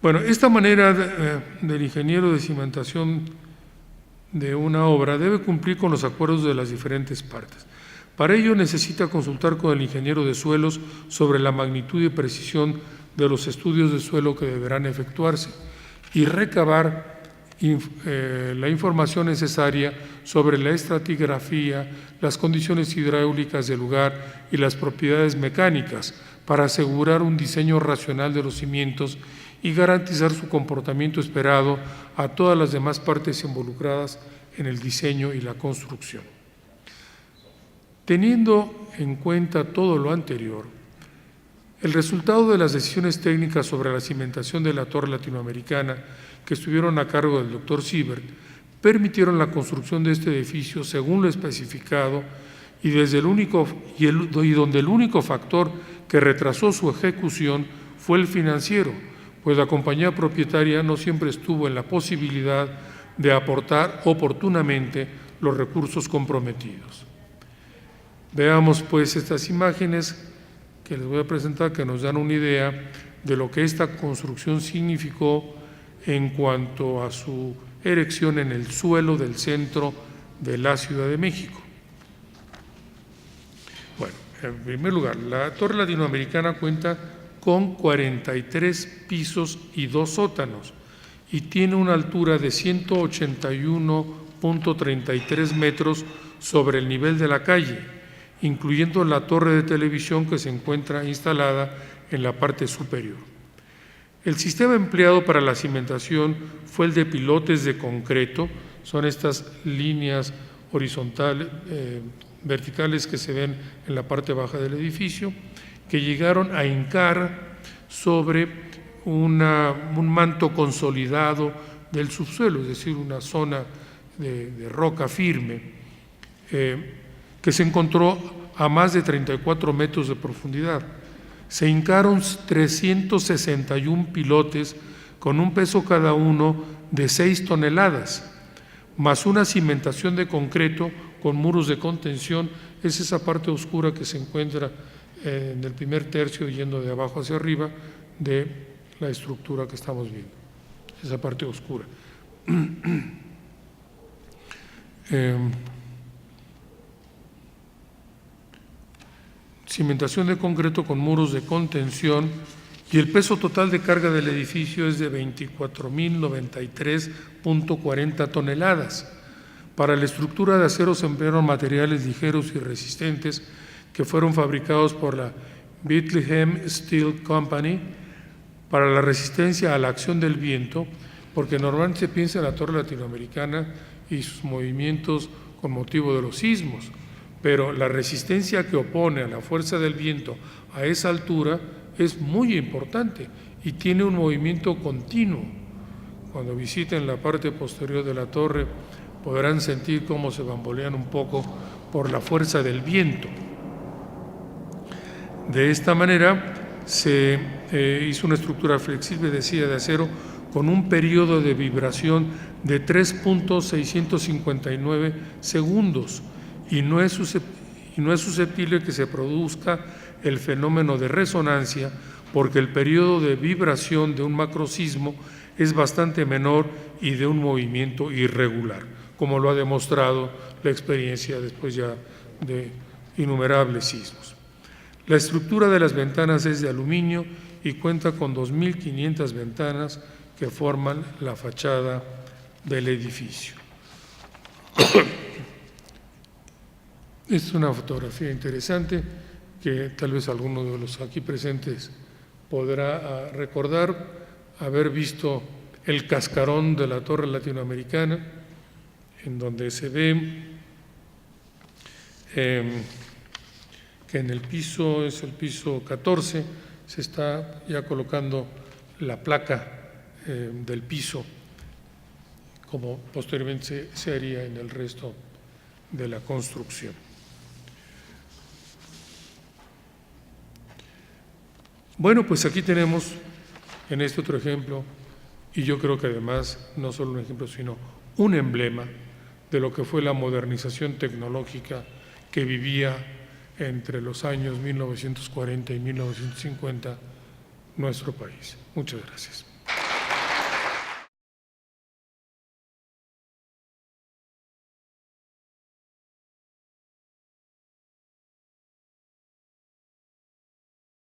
Bueno, esta manera del ingeniero de cimentación de una obra debe cumplir con los acuerdos de las diferentes partes. Para ello necesita consultar con el ingeniero de suelos sobre la magnitud y precisión de los estudios de suelo que deberán efectuarse y recabar la información necesaria sobre la estratigrafía, las condiciones hidráulicas del lugar y las propiedades mecánicas para asegurar un diseño racional de los cimientos y garantizar su comportamiento esperado a todas las demás partes involucradas en el diseño y la construcción. Teniendo en cuenta todo lo anterior, el resultado de las decisiones técnicas sobre la cimentación de la Torre Latinoamericana que estuvieron a cargo del Dr. Siebert permitieron la construcción de este edificio según lo especificado y donde el único factor que retrasó su ejecución fue el financiero, pues la compañía propietaria no siempre estuvo en la posibilidad de aportar oportunamente los recursos comprometidos. Veamos pues estas imágenes que les voy a presentar, que nos dan una idea de lo que esta construcción significó en cuanto a su erección en el suelo del centro de la Ciudad de México. Bueno, en primer lugar, la Torre Latinoamericana cuenta con 43 pisos y 2 sótanos y tiene una altura de 181.33 metros sobre el nivel de la calle, incluyendo la torre de televisión que se encuentra instalada en la parte superior. El sistema empleado para la cimentación fue el de pilotes de concreto, son estas líneas horizontales, verticales que se ven en la parte baja del edificio, que llegaron a hincar sobre un manto consolidado del subsuelo, es decir, una zona de roca firme, que se encontró a más de 34 metros de profundidad. Se hincaron 361 pilotes con un peso cada uno de 6 toneladas, más una cimentación de concreto con muros de contención, es esa parte oscura que se encuentra en el primer tercio, yendo de abajo hacia arriba, de la estructura que estamos viendo, esa parte oscura. Cimentación de concreto con muros de contención, y el peso total de carga del edificio es de 24.093.40 toneladas. Para la estructura de acero se emplearon materiales ligeros y resistentes que fueron fabricados por la Bethlehem Steel Company. Para la resistencia a la acción del viento, porque normalmente se piensa en la torre latinoamericana y sus movimientos con motivo de los sismos, pero la resistencia que opone a la fuerza del viento a esa altura es muy importante y tiene un movimiento continuo. Cuando visiten la parte posterior de la torre podrán sentir cómo se bambolean un poco por la fuerza del viento. De esta manera se hizo una estructura flexible, decía, de acero con un periodo de vibración de 3.659 segundos y no es susceptible que se produzca el fenómeno de resonancia, porque el periodo de vibración de un macrosismo es bastante menor y de un movimiento irregular, como lo ha demostrado la experiencia después ya de innumerables sismos. La estructura de las ventanas es de aluminio y cuenta con 2.500 ventanas que forman la fachada del edificio. Es una fotografía interesante que tal vez alguno de los aquí presentes podrá recordar, haber visto el cascarón de la torre latinoamericana, en donde se ve que en el piso, es el piso 14, se está ya colocando la placa del piso, como posteriormente se haría en el resto de la construcción. Bueno, pues aquí tenemos en este otro ejemplo, y yo creo que además no solo un ejemplo, sino un emblema de lo que fue la modernización tecnológica que vivía entre los años 1940 y 1950 nuestro país. Muchas gracias.